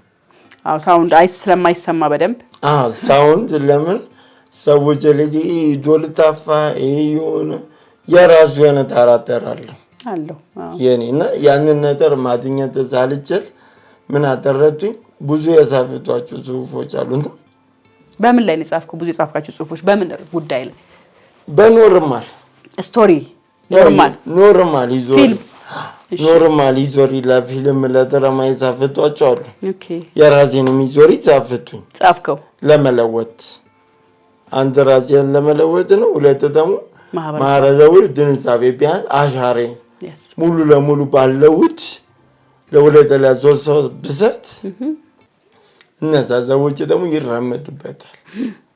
ሳውንድ ስለማይሰማ በደንብ ሳውንድ ለምን ሰዎች ለዚህ ዶልታፋ ይሁን የራሱ የሆነ ታራተር አለው የኔና ያንን ነገር ማግኘት ሳልችል ምን አደረኩኝ? ብዙ የጻፍኳቸው ጽሁፎች አሉና በምን ላይ ነው የጻፍከው? ብዙ የጻፍካቸው ጽሁፎች በምን ጉዳይ ላይ? በኖርማል ስቶሪ ኖርማል ይዞሪ ለፊልም ለድራማ የጻፍኳቸው አሉ። የራሴንም ይዞሪ ጻፍኩኝ ለመለወጥ አንድ ራሴን ለመለወጥ ነው። ሁለት ደግሞ ማህበረሰቡ ድንሳቤ ቢያንስ አሻሬ ሙሉ ለሙሉ ባለውት ለሁለት ለሶስት ሰው ብሰት እነዛ ሰዎች ደግሞ ይራመዱበታል።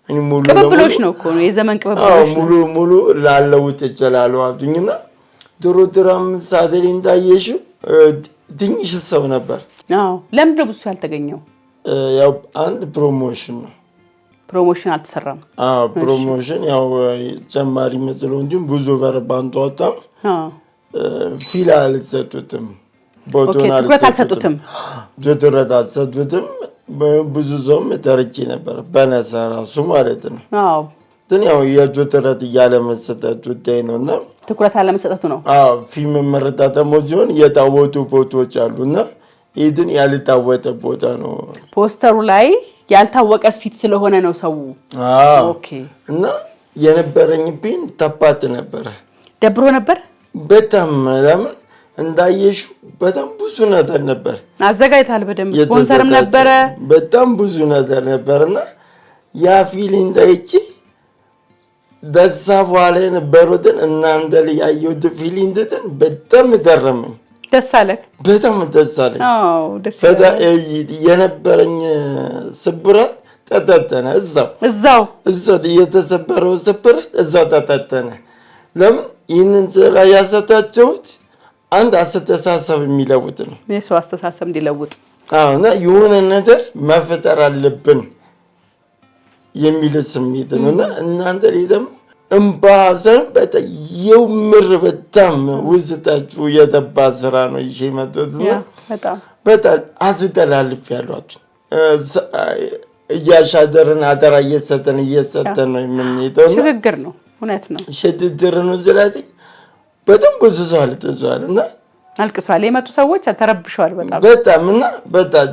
እኔ ሙሉ ቅብብሎሽ ነው እኮ ነው የዘመን ቅብብሎሽ ሙሉ ላለውት ይችላል አሉኝና ድሮም ሳደሊን ታየሽው ትንሽ ሰው ነበር። ለምን ነው ብዙ ያልተገኘው? ያው አንድ ፕሮሞሽን ነው። ፕሮሞሽን አልተሰራም። ፕሮሞሽን ያው ጀማሪ መስሎ እንዲሁም ብዙ በርባንቶ ወጣም ፊል አልሰጡትም። ቦቶና አልሰጡትም። ትኩረት አልሰጡትም። ብዙ ሰውም ተርቼ ነበር በነሳ ራሱ ማለት ነው። ግን ያው የትኩረት እያለ መሰጠቱ ነውና ትኩረት አለ መሰጠቱ ነው። ፊልም መረጣጠሞ ሲሆን የታወቱ ፎቶዎች አሉና ኢድን ያልታወጠ ቦታ ነው። ፖስተሩ ላይ ያልታወቀስ ፊት ስለሆነ ነው ሰው ኦኬ እና የነበረኝ ቢን ተባት ነበር ደብሮ ነበር በጣም ለምን እንዳየሽ በጣም ብዙ ነገር ነበር አዘጋይታል በደንብ ስፖንሰርም ነበር በጣም ብዙ ነገር ነበርና ያ ፊሊንግ ዳይቺ ደዛ በኋላ የነበሩትን እናንተ ላይ ያየሁት ፊሊንግ በጣም ደረመኝ ደሳለክ በጣም ደሳለኝ አዎ ደሳለኝ የነበረኝ ስብራት ተተተነ እዛው የተሰበረው ስብራት እዛው ተተተነ ለምን ይህንን ስራ ያሰታቸውት አንድ አስተሳሰብ የሚለውጥ ነው የሰው አስተሳሰብ እንዲለውጥ እና የሆነ ነገር መፈጠር አለብን የሚል ስሜት ነውና እናንተ ደግሞ እምባሰን በየምር በጣም ውስጣችሁ የተባ ስራ ነው ይሄ መጥቶትና በጣም አስተላልፍ ያሏችሁ እያሻደርን አደራ እየሰጠን ነው የምንሄደው ሽግግር ነው እውነት ነው ሽግግር ነው ዝላት በጣም ብዙ ሰው አልተዟል እና አልቅሷል የመጡ ሰዎች ተረብሸዋል በጣም እና በጣም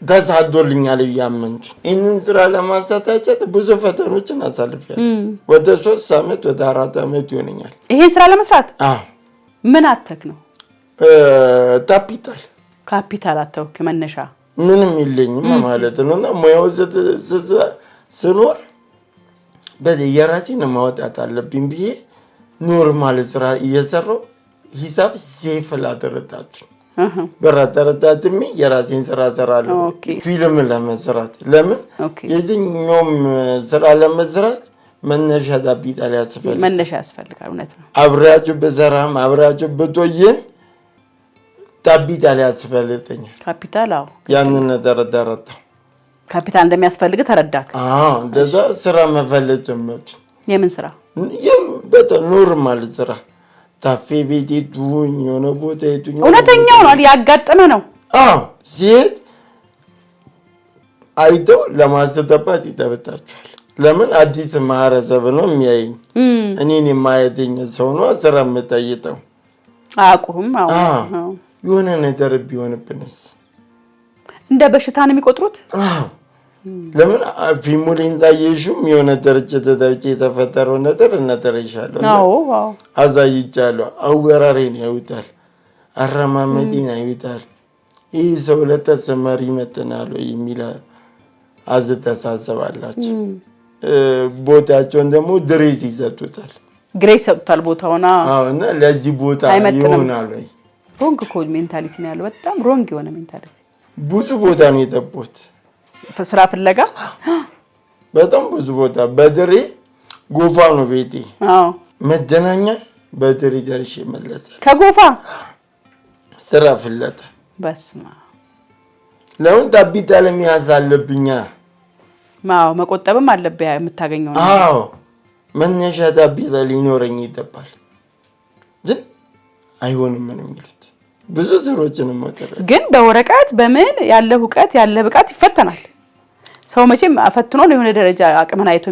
ተሳዶልኛል ያመንኩ እነን ስራ ለማሳታጨት ብዙ ፈተኖችን አሳልፌያለሁ ወደ 3 አመት ወደ 4 አመት ይሆነኛል ይሄ ስራ ለመስራት ምን አተክ ነው ካፒታል አተው ከመነሻ ምንም የለኝም ማለት ነውና ሙያው ስኖር በዚህ የራሴን ማውጣት አለብኝ ብዬ ኖርማል ስራ እየሰራው ሂሳብ ሴፍ ላደረታችሁ በራተረታትም የራሴን ስራ ሰራለሁ ፊልም ለመስራት ለምን የትኛውም ስራ ለመስራት መነሻ ካፒታል ያስፈልጋል እውነት ነው አብራችሁ በዘራም አብራችሁ በቶየን ካፒታል ያስፈልገኛል ካፒታል አዎ ያንን ተረዳረታ ካፒታል እንደሚያስፈልግ ተረዳክ እንደዛ ስራ መፈለግ ጀመርኩ የምን ስራ በጣም ኖርማል ስራ ታፌ ቤት ዱኝ የሆነ ቦታ ዱኝ እውነተኛው ነው ያጋጠመ ነው ሴት አይተው ለማስተባባት ይተበታቸዋል ለምን አዲስ ማህበረሰብ ነው የሚያየኝ እኔን የማያየኝ ሰው ነው ስራ መጣየተው አቁም የሆነ ነገር ቢሆንብንስ እንደ በሽታ ነው የሚቆጥሩት ለምን ፊልሙን ታየሽም የሆነ ድርጅት የተፈጠረው ነገር እናተረሻለሁ አዛይቻለሁ አወራሬን ያዩታል አረማመዴን ያዩታል ይህ ሰው ለተሰማሪ መተናል የሚል አስተሳሰባላችሁ ቦታቸውን ደግሞ ድሬስ ይሰጡታል ቦታውና እና ለዚህ ቦታ ይሆናል ወይ ሮንግ ኮድ ሜንታሊቲ ነው ያለው በጣም ሮንግ የሆነ ሜንታሊቲ ብዙ ቦታ ነው የተቦት ስራ ፍለጋ በጣም ብዙ ቦታ በድሬ ጎፋ ነው ቤቴ መደናኛ በድሬ ደርሼ መለሳለሁ ከጎፋ ስራ ፍለጋ በስማ ለምን ካፒታል የሚያዛልብኛ መቆጠብም አለበት የምታገኘው መነሻ ካፒታል ይኖረኝ ይተባል ግን አይሆንም ምንም ይሉት ብዙ ስሮችን ማተረ ግን በወረቀት በምን ያለ ዕውቀት ያለ ብቃት ይፈተናል ሰው መቼም አፈትኖ ነው የሆነ ደረጃ አቅመን አይቶ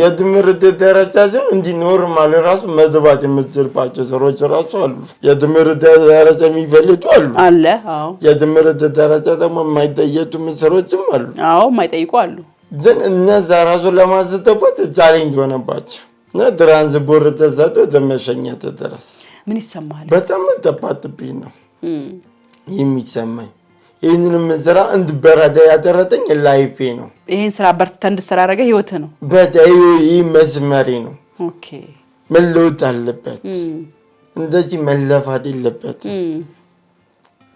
የትምህርት ደረጃ ሲሆን እንዲ ኖርማል ራሱ መድባት የምትችልባቸው ስሮች ራሱ አሉ የትምህርት ደረጃ የሚፈልጡ አለ የትምህርት ደረጃ ደግሞ የማይጠየቱ ስሮችም አሉ የማይጠይቁ አሉ ግን እነዛ ራሱ ለማስተባበጥ ቻሌንጅ ሆነባቸው እና ትራንስፖርት ተሰጥቶ ተመሸኘት ድረስ ምን ይሰማል በጣም ተጣጥብኝ ነው የሚሰማኝ ይህንንም ስራ እንድበረዳ ያደረገኝ ላይፌ ነው ይህን ስራ በርታ እንድሰራ ያደረገ ህይወት ነው በታዩ ይህ መስመሬ ነው ኦኬ መለወጥ አለበት እንደዚህ መለፋት የለበት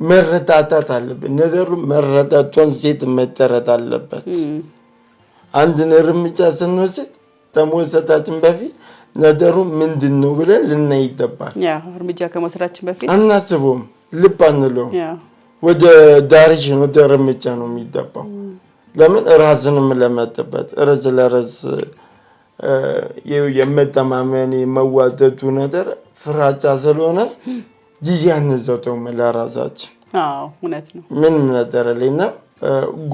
መረታታት አለበት ነገሩ መረታቷን ሴት መተረት አለበት አንድን እርምጃ ስንወስድ ተሞሰታችን በፊት ነገሩ ምንድነው ብለን ልናይ ይገባል እርምጃ ከመውሰዳችን በፊት አናስበውም ልብ አንለውም ወደ ዳይሬክሽን ወደ እርምጃ ነው የሚገባው ለምን ራስንም ለመጠበቅ ራስ ለራስ የመተማመን የመዋደዱ ነገር ፍራቻ ስለሆነ ጊዜ አንዘውም ለራሳችን እውነት ነው ምን ነገር ለና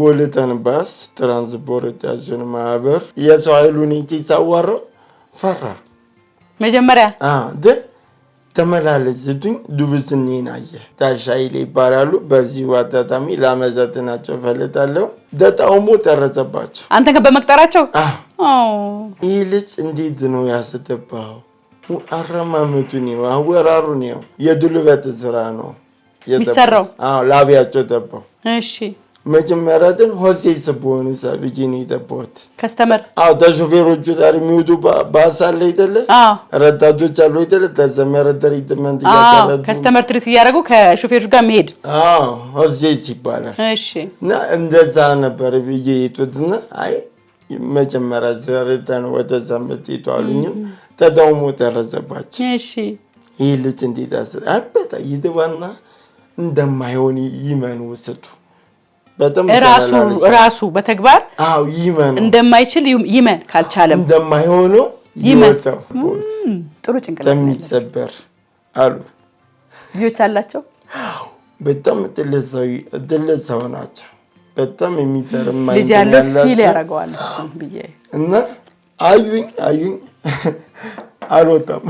ጎልተን ባስ ትራንስፖርት ያዙን ማህበር የሰው ኃይሉን ይሳዋራ ፈራ መጀመሪያ ግን ተመላለስቱኝ ዱብስኔን አየ ታሻይሌ ይባላሉ በዚህ ዋታታሚ ላመዛትናቸው ፈልጣለሁ ተቃውሞ ደረሰባቸው። አንተ በመቅጠራቸው ይህ ልጅ እንዴት ነው ያስገባው? አረማመቱ ነው አወራሩ ነው የዱልበት ስራ ነው የሚሰራው። ላቢያቸው ገባው። እሺ መጀመሪያ ግን ሆሴ ስቦን ሰብጂ ነው የገባሁት። ከስተመር ተሾፌሮቹ ጋር የሚወዱ ባስ አለ አይደለ? ረዳቶች አሉ አይደለ? ተዘመረ ትሪትመንት እያደረጉ ከስተመር ትሪት እያደረጉ ከሾፌሮቹ ጋር መሄድ ሆሴ ይባላል። እሺ እና እንደዛ ነበር ብዬ የሄድኩትና አይ መጀመሪያ ዘርተን ወደ ዘመድ ይቷሉኝ ተቃውሞ ደረሰባቸው። እሺ ይህ ልጅ እንዴት አበጣ ይደዋና እንደማይሆን ይመኑ ወሰዱ። በጣም ራሱ በተግባር ይመኑ እንደማይችል ይመን ካልቻለም እንደማይሆን ይወጣው። ጥሩ ጭንቅላት ተሚሰበር አሉ። ልጆች አላቸው። በጣም ጥልሰው ናቸው። በጣም የሚገርም ልጅ ያለው ፊል ያደርገዋል ብዬ እና አዩኝ አልወጣም።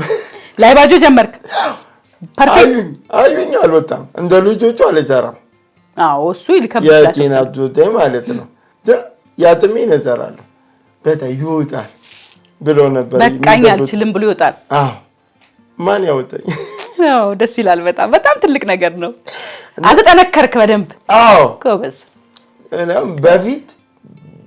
ላይ ባጆ ጀመርክ። ፐርፌክት አዩኝ አልወጣም። እንደ ልጆቹ አልሰራም። እሱ ይልከብላል የቲናቱቴ ማለት ነው። ያትም ይነዘራሉ በታ ይወጣል ብሎ ነበር። በቃኝ አልችልም ብሎ ይወጣል። ማን ያወጣኝ? ደስ ይላል። በጣም ትልቅ ነገር ነው። አንተ ጠነከርክ በደንብ። ጎበዝ። በፊት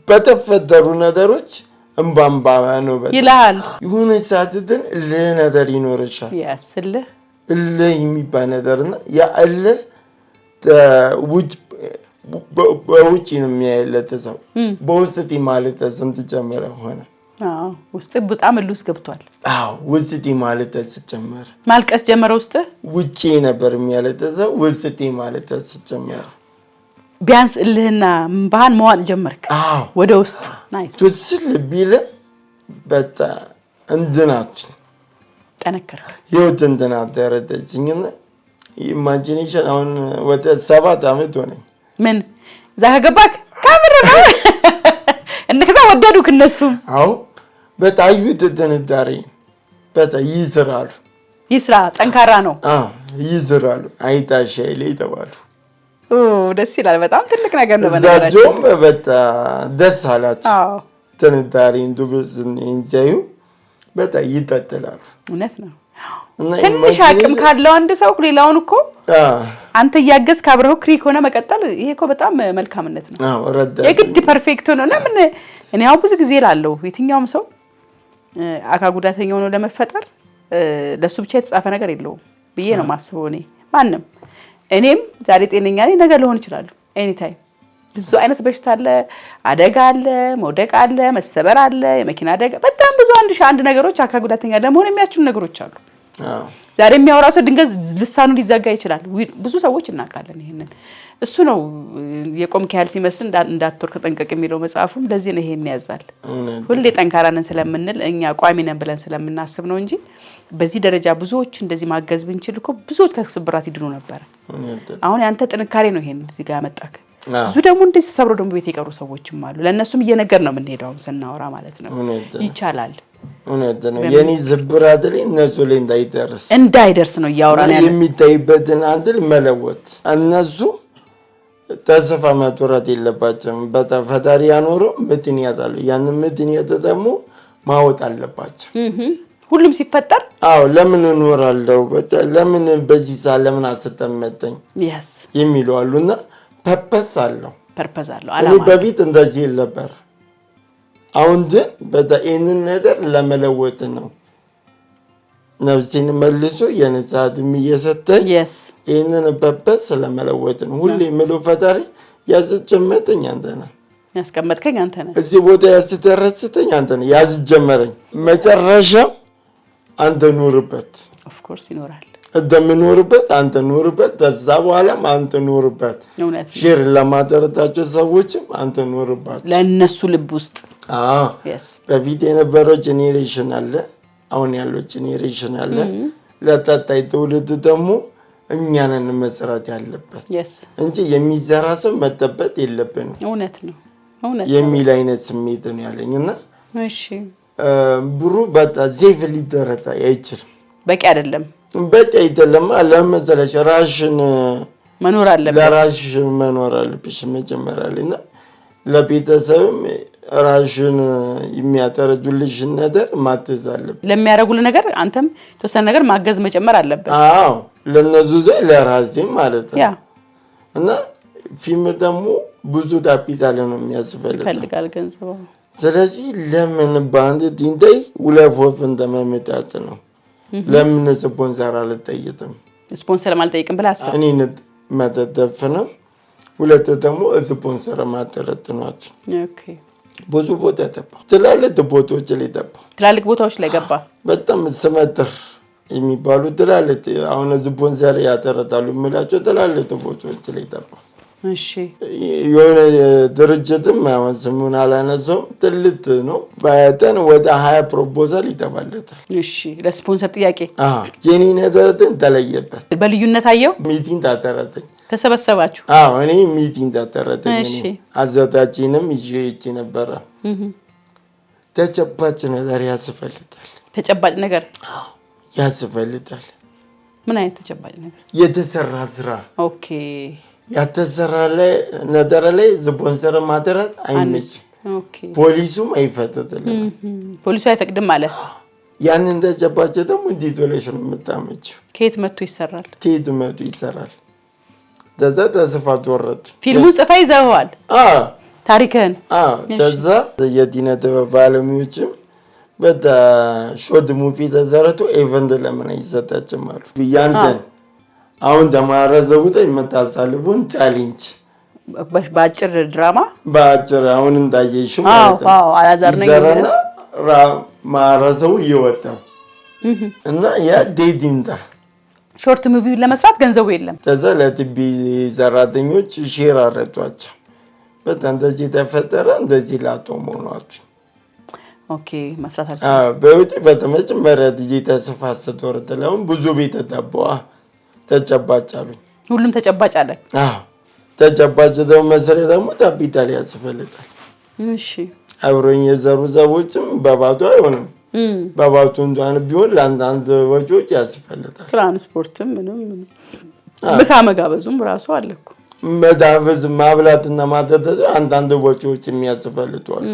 በተፈጠሩ ነገሮች እንባንባ ነው ይላል። የሆነ ሰዓት ግን ለነገር ይኖርሻል። ያስልህ እልህ የሚባል ነገርና ያ እልህ በውጭ ነው የሚያየለት ሰው በውስጥ ማለት ስንት ጀመረ ሆነ። ውስጥ በጣም እልህ ገብቷል። ውስጥ ማለት ጀመረ። ማልቀስ ጀመረ። ውስጥ ውጪ ነበር የሚያለት ሰው ውስጥ ማለት ጀመረ። ቢያንስ እልህና ባህን መዋጥ ጀመርክ ወደ ውስጥ። ናይስ ትስል ቢል በጣም እንድናት ጠነከርክ። ህይወት እንድናት ያረደችኝና ኢማጂኔሽን አሁን ወደ 7 አመት ሆነኝ። ምን ዛጋ ገባክ? ካምር ነው እነከዛ ወደዱክ እነሱ። በጣም ይተደነዳሪ በጣም ይስራሉ። ይስራ ጠንካራ ነው። ይስራሉ። አይታሻይሌ ተባሉ። ደስ ይላል። በጣም ትልቅ ነገር ነው። በነገራችን በጣም ደስ አላቸው። ተነዳሪ እንዱብስ እንጃዩ በጣም ይተተላሉ። እውነት ነው። ትንሽ አቅም ካለው አንድ ሰው ሌላውን እኮ አንተ ያገዝክ አብረው ክሪክ ሆነ መቀጠል ይሄ እኮ በጣም መልካምነት ነው። የግድ ፐርፌክት ሆነ ለምን እኔ አሁን ብዙ ጊዜ እላለሁ የትኛውም ሰው አካል ጉዳተኛ ሆኖ ለመፈጠር ለሱ ብቻ የተጻፈ ነገር የለውም ብዬ ነው ማስበው። እኔ ማንንም እኔም ዛሬ ጤነኛ ነኝ ነገ ልሆን ይችላል። ኤኒ ታይም ብዙ አይነት በሽታ አለ፣ አደጋ አለ፣ መውደቅ አለ፣ መሰበር አለ፣ የመኪና አደጋ በጣም ብዙ አንድ ነገሮች አካል ጉዳተኛ ለመሆን የሚያስችሉ ነገሮች አሉ። ዛሬ የሚያወራው ሰው ድንገት ልሳኑ ሊዘጋ ይችላል። ብዙ ሰዎች እናውቃለን ይሄንን። እሱ ነው የቆምክ ያህል ሲመስል እንዳትወርክ ተጠንቀቅ የሚለው መጽሐፉም ለዚህ ነው። ይሄን ያዛል። ሁሌ ጠንካራ ነን ስለምንል እኛ ቋሚ ነን ብለን ስለምናስብ ነው እንጂ በዚህ ደረጃ ብዙዎች እንደዚህ ማገዝ ብንችል እኮ ብዙዎች ከስብራት ይድኑ ነበር። አሁን ያንተ ጥንካሬ ነው ይሄን እዚህ ጋር መጣክ። ብዙ ደግሞ እንደዚህ ተሰብረው ደግሞ ቤት የቀሩ ሰዎችም አሉ። ለእነሱም እየነገር ነው የምንሄደው ስናወራ ማለት ነው። ይቻላል። እውነት ነው። የኔ ዝብራት ላይ እነሱ ላይ እንዳይደርስ ነው እያወራን ያለው። የሚታይበትን አንድል መለወጥ እነሱ ተስፋ መጥራት የለባቸውም። በተፈጣሪ ያኖረው ምክንያት አለ። ያንን ምክንያት ደግሞ ማወጥ አለባቸው። ሁሉም ሲፈጠር ለምን እኖራለሁ ለምን በዚህ ሰዓት ለምን አስተመጠኝ የሚሉ አሉና ፐርፐስ አለው። እኔ በፊት እንደዚህ ነበር። አሁን ግን በእኔን ነገር ለመለወጥ ነው ነፍሴን መልሶ የነጻትም እየሰጠኝ ይህንን ፐርፐስ ለመለወጥ ነው። ሁሌ የምለው ፈጣሪ ያስጀመረኝ አንተ ነህ፣ ያስቀመጥከኝ አንተ ነህ፣ እዚህ ቦታ ያስደረስከኝ አንተ ነህ፣ ያስጀመረኝ መጨረሻም አንተ ኑርበት። ኦፍ ኮርስ ይኖራል። እንደምኖርበት አንተ ኑርበት። ከዛ በኋላም አንተ ኑርበት። ሼር ለማደረታቸው ሰዎችም አንተ ኑርባቸው ለእነሱ ልብ ውስጥ። በፊት የነበረው ጄኔሬሽን አለ፣ አሁን ያለው ጄኔሬሽን አለ። ለቀጣይ ትውልድ ደግሞ እኛንን መስራት ያለበት እንጂ የሚዘራ ሰው መጠበቅ የለብንም። እውነት ነው የሚል አይነት ስሜት ነው ያለኝና ብሩ በጣም ዜፍ ሊደረታ አይችልም። በቂ አይደለም። በቂ አይደለም። ለቤተሰብም ራሽን የሚያተረዱልሽ ነገር ማተዝ አለብሽ። ለሚያረጉል ነገር አንተም ተወሰነ ነገር ማገዝ መጨመር አለበት። አዎ ለነሱ ዘይ ለራሴም ማለት ነው። እና ፊልም ደግሞ ብዙ ካፒታል ነው የሚያስፈልገው ይፈልጋል ገንዘብ። ስለዚህ ለምን ባንድ ዲንታይ ወለፎፍ እንደማመጣት ነው። ለምን ስፖንሰር አልጠይቅም? ስፖንሰር ማልጠይቅም ብላ አሰብ እኔ መተደፍ ነው። ሁለት ደግሞ ስፖንሰር ማጥረት ነው። ኦኬ ብዙ ቦታ ተባ ትላልቅ ቦታዎች ላይ ተባ ትላልቅ ቦታዎች ላይ ገባ። በጣም ስመጥር የሚባሉ ትላልቅ አሁን ስፖንሰር ያተረታሉ የሚላቸው ትላልቅ ቦታዎች ላይ ተባ። እሺ የሆነ ድርጅትም አሁን ስሙን አላነሳውም ትልት ነው ባያተን ወደ 20 ፕሮፖዛል ይተባለታል። እሺ ለስፖንሰር ጥያቄ የኔ ነገርትን ተለየበት። በልዩነት አየው ሚቲንግ ታተረተኝ ተሰበሰባችሁ? እኔ ሚቲንግ ታተረተኝ። እኔ አዘታችንም ይዤ ነበር። ተጨባጭ ነገር ያስፈልጋል። ተጨባጭ ነገር ያስፈልጋል። ምን አይነት ተጨባጭ ነገር? የተሰራ ስራ። ኦኬ ያተሰራ ላይ ነገር ላይ ስፖንሰር ማድረግ አይመችም። ኦኬ ፖሊሱም አይፈተትልም። ፖሊሱ አይፈቅድም ማለት ያንን ተጨባጭ ደግሞ እንዴት ብለሽ ነው የምታመጪው? ከየት መጥቶ ይሰራል? ከየት መጥቶ ይሰራል? ተዛ ተስፋት ወረዱ። ፊልሙን ጽፋ ይዘዋል። ታሪክህን ተዛ የዲነ ጥበብ ባለሙያዎችም በሾድ ሙቪ ተዘረቱ ኤቨንት ለምን አይሰጣችም አሉ። ያንተን አሁን ተማረዘውት የምታሳልፉን ቻሌንጅ በአጭር ድራማ በአጭር አሁን እንዳየሽ ማለት ነው። አላዛርነኝ ማረዘው ይወጣው እና ያ ዴዲንታ ሾርት ሙቪ ለመስራት ገንዘቡ የለም። ተዛ ለቲቪ ሰራተኞች ሼር አረጧቸው። በጣም እንደዚህ ተፈጠረ እንደዚህ ላቶም ሆኗት። ኦኬ መስራታቸው በውጪ በተመጀመሪያ ጊዜ ተስፋሰት ወርተለው ብዙ ቤት ተጠባዋ ተጨባጭ አሉኝ። ሁሉም ተጨባጭ አለ። ተጨባጭ ደግሞ መስራት ደግሞ ካፒታል ያስፈልጋል። እሺ አብሮኝ የዘሩ ሰዎችም በባዶ አይሆንም። በባዶ እንኳን ቢሆን ለአንዳንድ ወጪዎች ያስፈልጋል። ትራንስፖርትም ምንም ምሳ መጋበዙም ራሱ አለኩ መዳበዝ ማብላትና ማጠጣት አንዳንድ ወጪዎች የሚያስፈልጋሉ።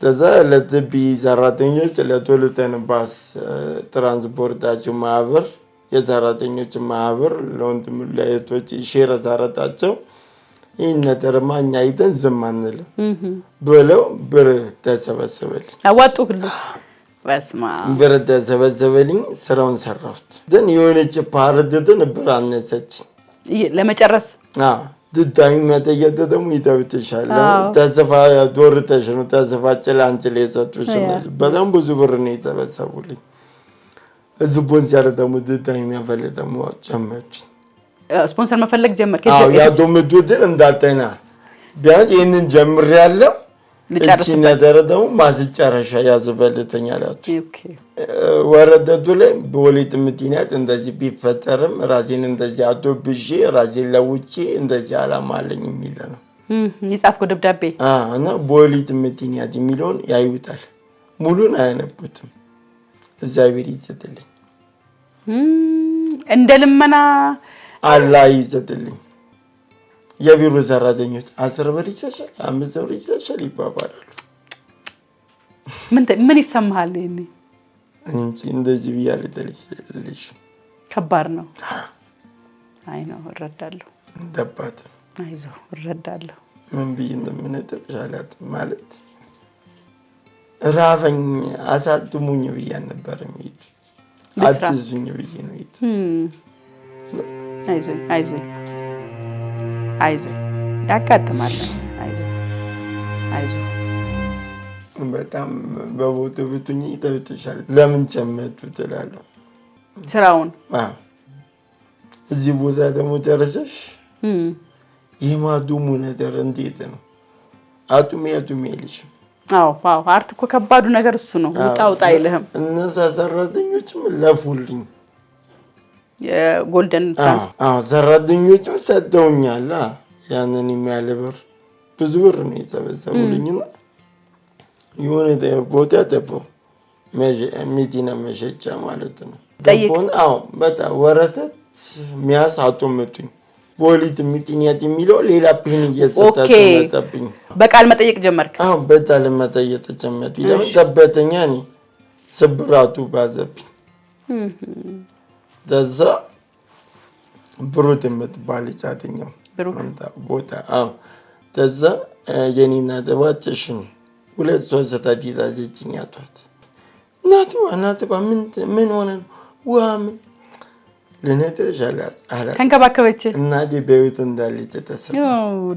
ተዛ ለቲቪ ሰራተኞች ለቶልተን ባስ ትራንስፖርታቸው ማህበር የሰራተኞች ማህበር ለወንድም ለእህቶች ሼር ሰራታቸው ይሄን ነገርማ እኛ አይተን ዝም አንልም ብለው ብር ተሰበሰበልኝ። አዋጡ ሁሉ በስማ ብር ተሰበሰበልኝ። ስራውን ሰራሁት። ግን የሆነች ፓርቲትን ብር አነሰች ለመጨረስ ድዳሚ መጠየቅ ደግሞ ይተውትሻል። ተስፋ ዶርተሽ ነው ተስፋ ጭላንጭል የሰጡሽ በጣም ብዙ ብር ነው የተሰበሰቡልኝ። ስፖንሰር ደግሞ ድዳሚ የሚያፈልግ ደግሞ ጨመች። ስፖንሰር መፈለግ ጀመር። ያዶምዱትን እንዳጠና ቢያንስ ይህንን ጀምሬያለሁ እቺ ነገር ደግሞ ማስጨረሻ ያስፈልገኛል አላችሁ። ወረደቱ ላይ በወሊት ምክንያት እንደዚህ ቢፈጠርም ራሴን እንደዚህ አዶብሼ ራሴን ለውጪ እንደዚህ አላማ አለኝ የሚል ነው የጻፍኩት ደብዳቤ እና በወሊት ምክንያት የሚለውን ያዩታል። ሙሉን አያነቡትም። እግዚአብሔር ይዘትልኝ እንደ ልመና አላህ ይዘትልኝ። የቢሮ ሰራተኞች 10 ብር ይቻላል 5 ብር ይቻላል ይባባላሉ። ምን ይሰማሃል? እኔ እንጂ እንደዚህ ቢያለ ተልልሽ ከባድ ነው። አይ ነው እረዳለሁ። እንደባት አይዞህ እረዳለሁ። ምን ብዬ እንደምነጥብሻላት ማለት ራበኝ አሳድሙኝ ብዬ ነበር የሚት አትዙኝ ብዬ ነው ይት አይዞህ አይዞህ አይዞህ ያጋጥማል። አይዞህ በጣም በቦታው ብትኝ ይተብትሻል። ለምን ጨመቱ ትላለህ ስራውን እዚህ ቦታ ደግሞ ደረሰሽ የማዱሙ ነገር እንዴት ነው? አጡሜ ልሽ አርት እኮ ከባዱ ነገር እሱ ነው። ውጣ አይልህም። እነዛ ሰራተኞችም ለፉልኝ የጎልደን ሰራተኞችም ሰጥተውኛል። ያንን የሚያለ ብር ብዙ ብር ነው የሰበሰቡልኝና የሆነ ቦታ ተበው ሚዲና መሸጫ ማለት ነው። ተቦን በጣም ወረተት ሚያስ አጦመቱኝ ቦሊት ምክንያት የሚለው ሌላ ፒን እየሰጣቸው መጣብኝ። በቃል መጠየቅ ጀመርክ? አዎ በቃል መጠየቅ ጀመርኩ። ለምን ተበተኛ ነኝ ስብራቱ ባዘብኝ። ከዛ ብሩት የምትባል ጫተኛው ቦታ አዎ ከዛ የኔና ደባቸሽን 2-3 ሰዓት ይዛዘችኝ አቷት ናትባ ምን ሆነ ነው ዋም ለነጥረሽ አላ ተንከባከበች እናቴ በህይወት እንዳለች ተሰማ።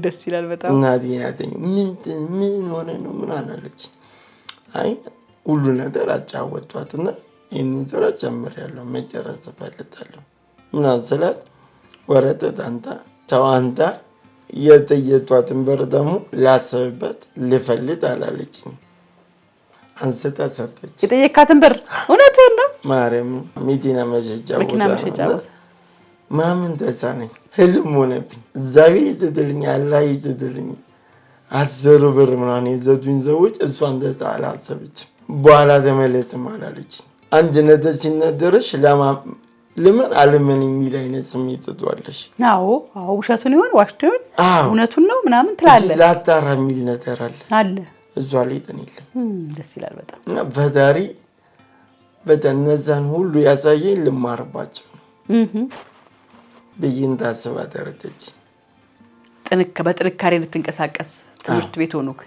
ደስ ይላል በጣም። እናቴ ናተኝ ምን ሆነ ነው ምን አላለች። አይ ሁሉ ነገር አጫወቷትና ይህንን ስራ ጨምሬያለሁ መጨረስ እፈልጋለሁ ምናምን ስላት ወረቀት አንተ ተዋንታ የጠየቷትን ብር ደግሞ ላሰብበት ልፈልግ አላለችኝ። አንስታ ሰጠች። የጠየካትን ብር እውነትህን ነው? ማርያም ሚዲና መሸጫ ቦታ ማምን ተሳነኝ። ህልም ሆነብኝ። እግዚአብሔር ይስጥልኝ፣ አላህ ይስጥልኝ። 10 ብር ምናምን የዘቱኝ ሰዎች እሷ እንደዛ አላሰበችም። በኋላ ተመለስም አላለችኝ። አንድ ነገር ሲነገርሽ ለምን አለምን የሚል አይነት ስሜት ትቷለሽ። አዎ ውሸቱን ይሆን ዋሽቶ ይሆን እውነቱን ነው ምናምን ትላለህ። ላጣራ የሚል ነገር አለ እሷ ላይ የለም። ደስ ይላል በጣም። ፈጣሪ በተነዛን ሁሉ ያሳየኝ ልማርባቸው ብይን ታስባ ተረተች። በጥንካሬ ልትንቀሳቀስ ትምህርት ቤት ሆኖክ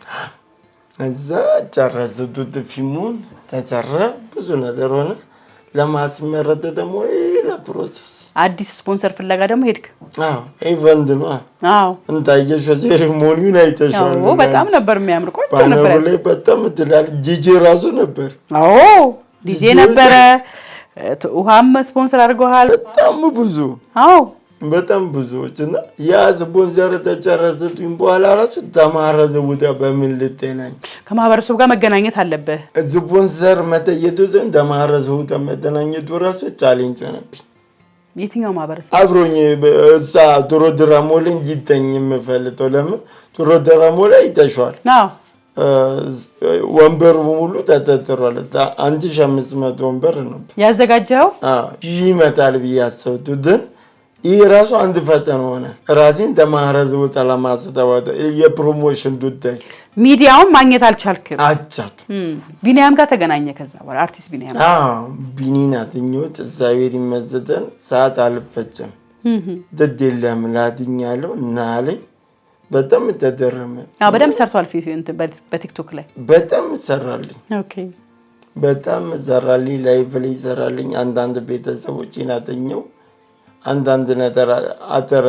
እዛ ጨረስኩት። ፊልሙን ተሰራ ብዙ ነገር ሆነ። ለማስመረጥ ደግሞ ለፕሮሰስ አዲስ ስፖንሰር ፍለጋ ደግሞ ሄድክ? አዎ ኢቨንት ነው። አዎ እንታየሽ ሴሪሞኒውን አይተሻል? አዎ በጣም ነበር የሚያምር። ቆንጆ ነበር። ባነሩ ላይ በጣም ትላል። ዲጄ ራሱ ነበር። አዎ ዲጄ ነበረ። ውሃም ስፖንሰር አድርገዋል። በጣም ብዙ አዎ በጣም ብዙዎች እና ያ ስፖንሰር ተጨረሰቱኝ በኋላ ራሱ ተማረዘ ቦታ በምን ልትናኝ ከማህበረሰቡ ጋር መገናኘት አለበት። ስፖንሰር መጠየቱ ዘንድ ተማረዘው ተመገናኘቱ ራሱ ቻሌንጅ ነበር። የትኛው ማህበረሰብ አብሮኝ እዛ ድሮድራሞ ላይ እንዲተኝ የምፈልጠው ለምን ድሮድራሞ ላይ ይተሻል። አዎ ወንበር ሙሉ ተተጥሯል። 1500 ወንበር ነው ያዘጋጀው። አዎ ይመጣል ብያሰብኩት ግን ይህ ራሱ አንድ ፈተና ሆነ። ራሴን ተማረዝ ቦታ ለማስተዋወቅ የፕሮሞሽን ጉዳይ ሚዲያውን ማግኘት አልቻልክም። አቻቱ ቢኒያም ጋር ተገናኘ። ከዛ በኋላ አርቲስት ቢኒያም ቢኒና ትኞት እግዚአብሔር ይመስገን ሰዓት አልፈጨም ደደለም ላድኛለሁ እና አለኝ። በጣም ተደረመ። በደምብ ሰርቷል። በቲክቶክ ላይ በጣም ሰራልኝ። ኦኬ በጣም ሰራልኝ። ላይቭ ላይ ሰራልኝ። አንዳንድ ቤተሰቦች ናተኛው አንዳንድ ነገር አተረ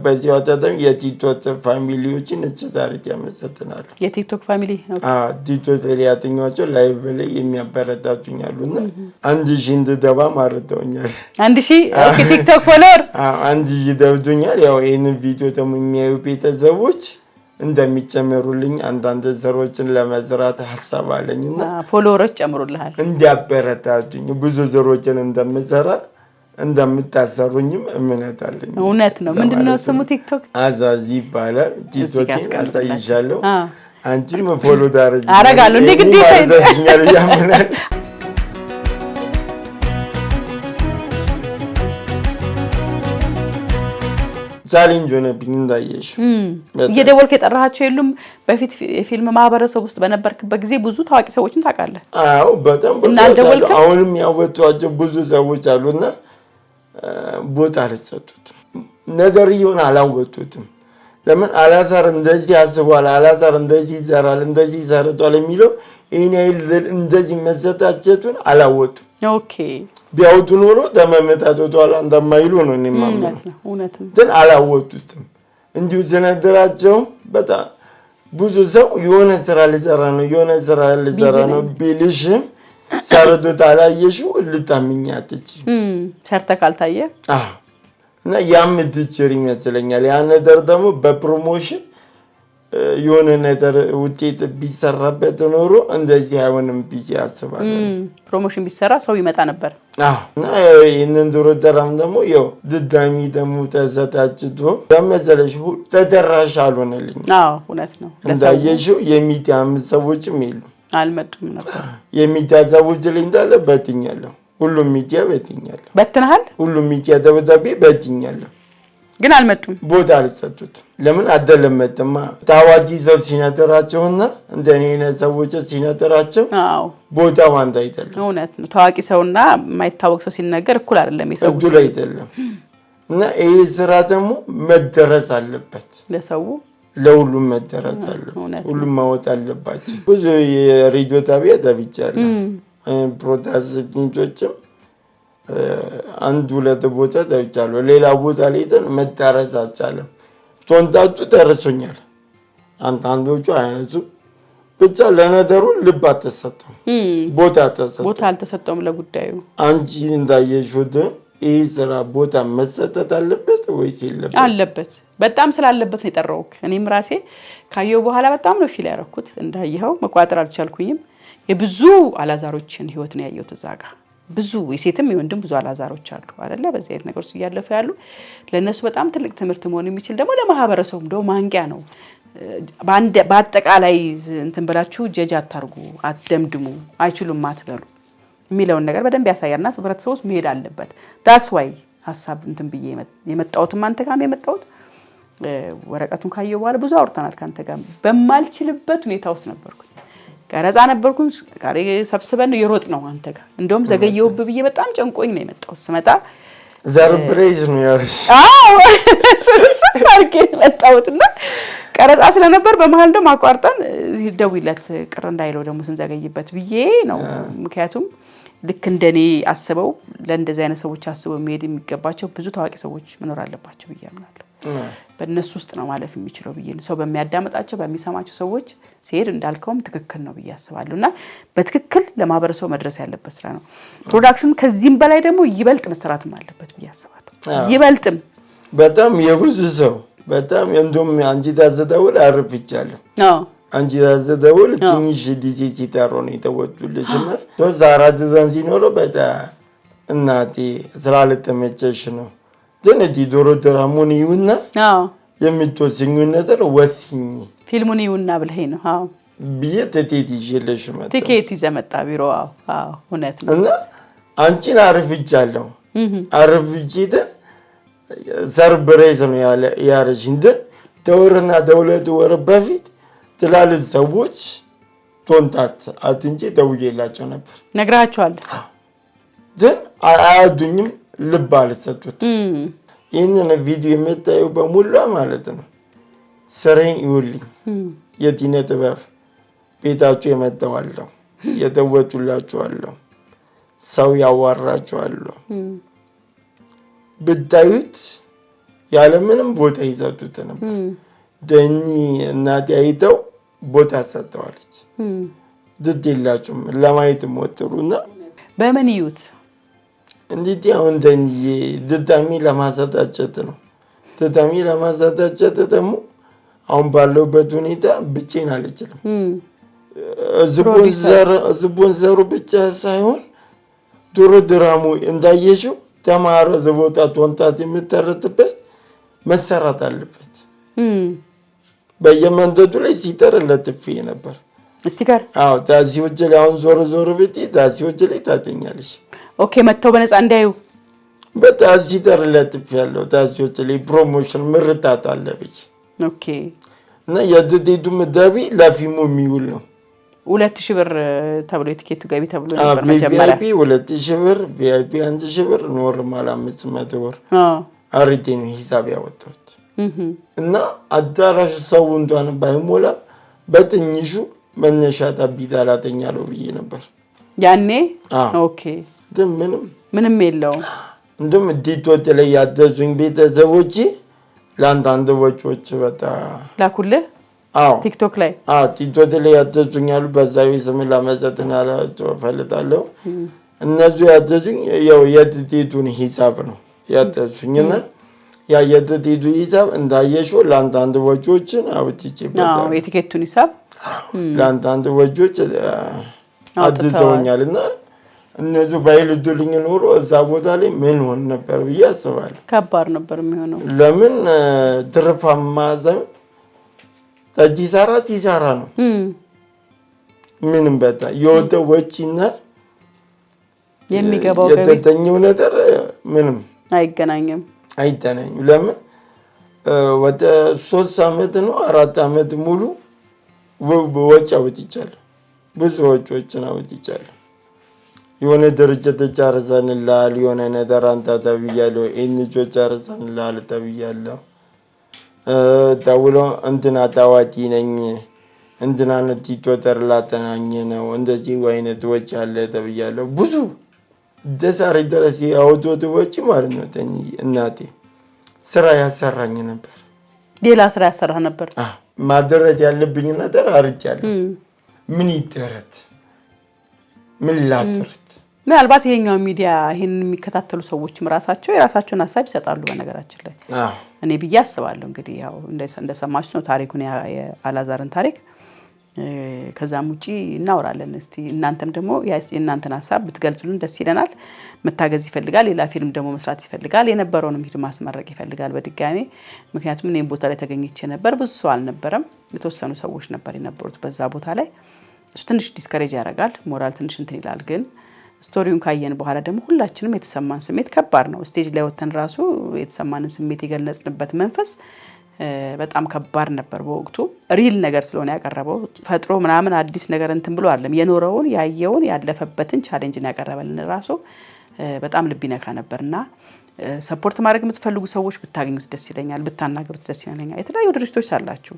በዚህ ወጣተም የቲክቶክ ፋሚሊዎችን ታሪክ ያመሰጥናሉ። የቲክቶክ ፋሚሊ ቲክቶክ ላይ ያተኛቸው ላይቭ ላይ የሚያበረታቱኛሉና 1000 እንድገባ ማርተውኛል። 1000 ቲክቶክ ፎሎወር 1000 ደውቶኛል። ያው ይሄንን ቪዲዮ ደግሞ የሚያዩ ቤተሰቦች እንደሚጨምሩልኝ አንዳንድ ዘሮችን ለመስራት ሐሳብ አለኝና ፎሎወሮች ጨምሩልሃል እንዲያበረታቱኝ ብዙ ዘሮችን እንደምሰራ እንደምታሰሩኝም እምነት አለኝ። እውነት ነው። ምንድነው ስሙ? ቲክቶክ አዛዚ ይባላል። ቲክቶክ አሳይሻለሁ። አንቺም ፎሎ አረጋለሁ። እንዴ ግዴታ ይደኛል ያምናል። ቻሌንጅ ሆነብኝ እንዳየሽ። እየደወልክ የጠራሃቸው የሉም? በፊት የፊልም ማህበረሰብ ውስጥ በነበርክበት ጊዜ ብዙ ታዋቂ ሰዎችን ታውቃለህ? አዎ በጣም አሁንም ያወጧቸው ብዙ ሰዎች አሉና ቦታ አልሰጡትም። ነገርየውን አላወጡትም። ለምን አላዛር እንደዚህ አስቧል፣ አላዛር እንደዚህ ይሰራል፣ እንደዚህ ይሰርቷል የሚለው ይሄን ያህል እንደዚህ መሰጣቸቱን አላወጡም። ኦኬ ቢያወጡ ኖሮ ተመመታቶቷል እንደማይሉ ነው እኔ ማምነው። ግን አላወጡትም። እንዲሁ ዝነግራቸው በጣም ብዙ ሰው የሆነ ስራ ሊሰራ ነው ቢልሽም ሰርቶት አላየሽው ልታምኛትች ሰርተ ካልታየ እና ያምትችር ይመስለኛል። ያ ነገር ደግሞ በፕሮሞሽን የሆነ ነገር ውጤት ቢሰራበት ኖሮ እንደዚህ አይሆንም ብዬ አስባለሁ። ፕሮሞሽን ቢሰራ ሰው ይመጣ ነበር። እና ይህንን ድሮደራም ደግሞ ያው ድጋሚ ደግሞ ተሰታችቶ በመሰለሽ ተደራሽ አልሆነልኝ። እውነት ነው። እንዳየሽው የሚዲያ ሰዎችም የሉ አልመጡም ነበር። የሚዲያ ሰዎች ላይ እንዳለ በትኛለሁ። ሁሉም ሚዲያ በትኛለሁ። በትነሃል? ሁሉም ሚዲያ ደብዳቤ በትኛለሁ። ግን አልመጡም። ቦታ አልሰጡትም። ለምን አደለመጥማ ታዋቂ ሰው ሲነጥራቸውና እንደኔ ሰዎች ሲነጥራቸው ቦታው አንድ አይደለም። እውነት ነው። ታዋቂ ሰውና የማይታወቅ ሰው ሲነገር እኩል አይደለም። እኩል አይደለም። እና ይሄ ስራ ደግሞ መደረስ አለበት ለሰው ለሁሉም መደረስ አለበት። ሁሉም ማወቅ አለባቸው። ብዙ የሬዲዮ ጣቢያ ተብቻለሁ። ፕሮቴስታንቶችም አንድ ሁለት ቦታ ተብቻለሁ። ሌላ ቦታ ላይ መዳረስ አልቻለም። ቶንታቱ ደርሶኛል። አንዳንዶቹ አይነቱ ብቻ ለነገሩ ልብ አልተሰጠውም፣ ቦታ አልተሰጠውም ለጉዳዩ። አንቺ እንዳየሽው ይህ ስራ ቦታ መሰጠት አለበት ወይስ የለበት? አለበት። በጣም ስላለበት ነው የጠራሁት። እኔም ራሴ ካየው በኋላ በጣም ነው ፊል ያደረኩት። እንዳየኸው መቋጠር አልቻልኩኝም። የብዙ አላዛሮችን ህይወት ነው ያየሁት እዛ ጋር። ብዙ የሴትም የወንድም ብዙ አላዛሮች አሉ አይደለ? በዚህ አይነት ነገር ውስጥ እያለፈ ያሉ ለነሱ በጣም ትልቅ ትምህርት መሆን የሚችል ደግሞ ለማህበረሰቡ እንደው ማንቂያ ነው። በአጠቃላይ እንትን ብላችሁ ጀጅ አታርጉ፣ አትደምድሙ፣ አይችሉም አትበሉ የሚለውን ነገር በደንብ ያሳያልና ህብረተሰቡ ውስጥ መሄድ አለበት። ዳስ ዋይ ሀሳብ እንትን ብዬ የመጣሁትም አንተ ጋር የመጣሁት ወረቀቱን ካየሁ በኋላ ብዙ አውርተናል ካንተ ጋር። በማልችልበት ሁኔታ ውስጥ ነበርኩ። ቀረጻ ነበርኩ። ጋር ሰብስበን የሮጥ ነው አንተ ጋር። እንደውም ዘገየሁብህ ብዬ በጣም ጨንቆኝ ነው የመጣሁት። ስመጣ ሰርፕራይዝ ነው ያርሽ። አርኬ መጣሁትና ቀረጻ ስለነበር በመሃል ደግሞ አቋርጠን ደውይለት ቅር እንዳይለው ደግሞ ስንዘገይበት ብዬ ነው። ምክንያቱም ልክ እንደኔ አስበው ለእንደዚህ አይነት ሰዎች አስበው መሄድ የሚገባቸው ብዙ ታዋቂ ሰዎች መኖር አለባቸው ብዬ አምናለሁ። በእነሱ ውስጥ ነው ማለፍ የሚችለው ብዬ ነው። ሰው በሚያዳምጣቸው በሚሰማቸው ሰዎች ሲሄድ እንዳልከውም ትክክል ነው ብዬ አስባለሁና በትክክል ለማህበረሰቡ መድረስ ያለበት ስራ ነው። ፕሮዳክሽኑ ከዚህም በላይ ደግሞ ይበልጥ መሰራትም አለበት ብዬ አስባለሁ። ይበልጥም በጣም የብዙ ሰው በጣም እንደውም አንቺ ታዘደውል አርፍቻለሁ። አንቺ ታዘደውል ትንሽ ዲሲ ሲታሮ ነው የተወጡልሽና ሶስት አራት ዘን ሲኖረው በጣም እናቴ ስላልተመቸሽ ነው ግን ዶሮ ድራሙን ይውና የምትወስኚውን ነገር ወስኚ ፊልሙን ይውና ብለኸኝ ነው። አዎ ብዬ ትኬት ይዤልሽ መጣሁ። ትኬት ይዘህ መጣ ቢሮ። አዎ እውነት ነው። እና አንቺን አርፍጃለሁ። አርፍጄ ሰርፕራይዝ ነው ያለሽ እንደ ተወርና ተሁለት ወር በፊት ትላልቅ ሰዎች ቶንታት አትንጪ ደውዬላቸው ነበር። ነግራቸዋል። ግን አያዱኝም፣ ልብ አልሰጡት። ይህንን ቪዲዮ የምታዩ በሙሉ ማለት ነው ስሬን ይውልኝ የቲነ ጥበብ ቤታችሁ የመጣዋለሁ፣ የተወጡላችኋለሁ፣ ሰው ያዋራችኋለሁ። ብታዩት ያለምንም ቦታ ይሰጡት ነበር። ደኒ እናቴ አይተው ቦታ ሰጥተዋለች። ድድ የላችሁም ለማየት ሞጥሩና በምን ይዩት እንዴት አሁን ደኒ ድዳሚ ለማሰጣጨት ነው። ድዳሚ ለማሰጣጨት ደግሞ አሁን ባለውበት ሁኔታ ብቻዬን አልችልም። ስፖንሰሩ ብቻ ሳይሆን ዶሮ ድራሙ እንዳየሽው ተማረ ዘቦታ ቶንታት የምትተረትበት መሰራት አለበት። በየመንደዱ ላይ ሲጠር ለጥፌ ነበር ስቲከር። አዎ ታዚዎች ላይ አሁን ዞር ብት ታዚዎች ላይ ታገኛለሽ። ኦኬ መተው በነፃ እንዳዩ በታዚ ሲጠር ለጥፌ ያለው ታዚዎች ላይ ፕሮሞሽን ምርጣት አለብኝ። ኦኬ እና የድዴዱ ምዳቢ ለፊሙ የሚውል ነው። 2000 ብር ተብሎ የቲኬቱ ገቢ ተብሎ ነበር መጀመሪያ። ቪአይፒ 2000 ብር፣ ቪአይፒ 1000 ብር፣ ኖርማል 500 ብር አሪቴን ሂሳብ ያወጣሁት እና አዳራሽ ሰው እንኳን ባይሞላ በትንሹ መነሻ ታቢት አላተኛለው ብዬ ነበር ያኔ። ኦኬ ግን ምንም የለውም። እንደውም ዲቶት ላይ ያደዙኝ ቤተሰቦቼ ለአንዳንድ ወጪዎች በቃ ላኩልህ። ቲክቶክ ላይ ቲክቶክ ላይ ያደዙኛሉ። በዛው ስም ለመዘጥና ፈልጣለሁ። እነሱ ያደዙኝ ያው የትቴቱን ሂሳብ ነው ያደዙኝና ያ የትቴቱ ሂሳብ እንዳየሽው ለአንዳንድ ወጪዎችን አውጥቼበታለሁ። የቲኬቱን ሂሳብ ለአንዳንድ ወጪዎች አድዘውኛልና እነሱ ባይልዱልኝ ኖሮ እዛ ቦታ ላይ ምን ሆን ነበር ብዬ አስባለሁ። ከባድ ነበር የሚሆነው። ለምን ትርፋማ ዘመን ቲሳራ ነው። ምንም በታ የወደ ወጪና የሚገባው የተተኘው ነገር ምንም አይገናኝም። ለምን ወደ 3 ዓመት ነው 4 ዓመት ሙሉ ወጪ አውጥቻለሁ። ብዙ ወጪዎችን አውጥቻለሁ። የሆነ ድርጅት ጨርሰንልሃል፣ የሆነ ነገር አንተ ተብያለሁ፣ ኤንጆ ጨርሰንልሃል ተብያለሁ። ደውሎ እንትና ታዋቂ ነኝ እንትና ቲቶተር ላጠናኝ ነው እንደዚህ አይነት ወጪ አለ ተብያለሁ። ብዙ ደሳሪ ድረስ ያወጡት ወጪ ማለት ነው። እናቴ ስራ ያሰራኝ ነበር። ሌላ ስራ ያሰራ ነበር። ማድረግ ያለብኝ ነገር አርጃለሁ። ምን ይደረት ምን ላድርት? ምናልባት ይሄኛው ሚዲያ ይሄንን የሚከታተሉ ሰዎችም ራሳቸው የራሳቸውን ሀሳብ ይሰጣሉ። በነገራችን ላይ እኔ ብዬ አስባለሁ። እንግዲህ ያው እንደሰማችሁ ነው ታሪኩን የአላዛርን ታሪክ። ከዛም ውጪ እናወራለን። እስቲ እናንተም ደግሞ የእናንተን ሀሳብ ብትገልጹልን ደስ ይለናል። መታገዝ ይፈልጋል፣ ሌላ ፊልም ደግሞ መስራት ይፈልጋል፣ የነበረውንም ሂድ ማስመረቅ ይፈልጋል በድጋሚ። ምክንያቱም እኔም ቦታ ላይ ተገኝቼ ነበር። ብዙ ሰው አልነበረም፣ የተወሰኑ ሰዎች ነበር የነበሩት በዛ ቦታ ላይ። እሱ ትንሽ ዲስከሬጅ ያደርጋል፣ ሞራል ትንሽ እንትን ይላል። ግን ስቶሪውን ካየን በኋላ ደግሞ ሁላችንም የተሰማን ስሜት ከባድ ነው። ስቴጅ ላይ ወተን ራሱ የተሰማንን ስሜት የገለጽንበት መንፈስ በጣም ከባድ ነበር በወቅቱ። ሪል ነገር ስለሆነ ያቀረበው ፈጥሮ ምናምን አዲስ ነገር እንትን ብሎ አይደለም። የኖረውን ያየውን ያለፈበትን ቻሌንጅን ያቀረበልን ራሱ በጣም ልብ ይነካ ነበርና ሰፖርት ማድረግ የምትፈልጉ ሰዎች ብታገኙት ደስ ይለኛል፣ ብታናገሩት ደስ ይለኛል። የተለያዩ ድርጅቶች አላችሁ።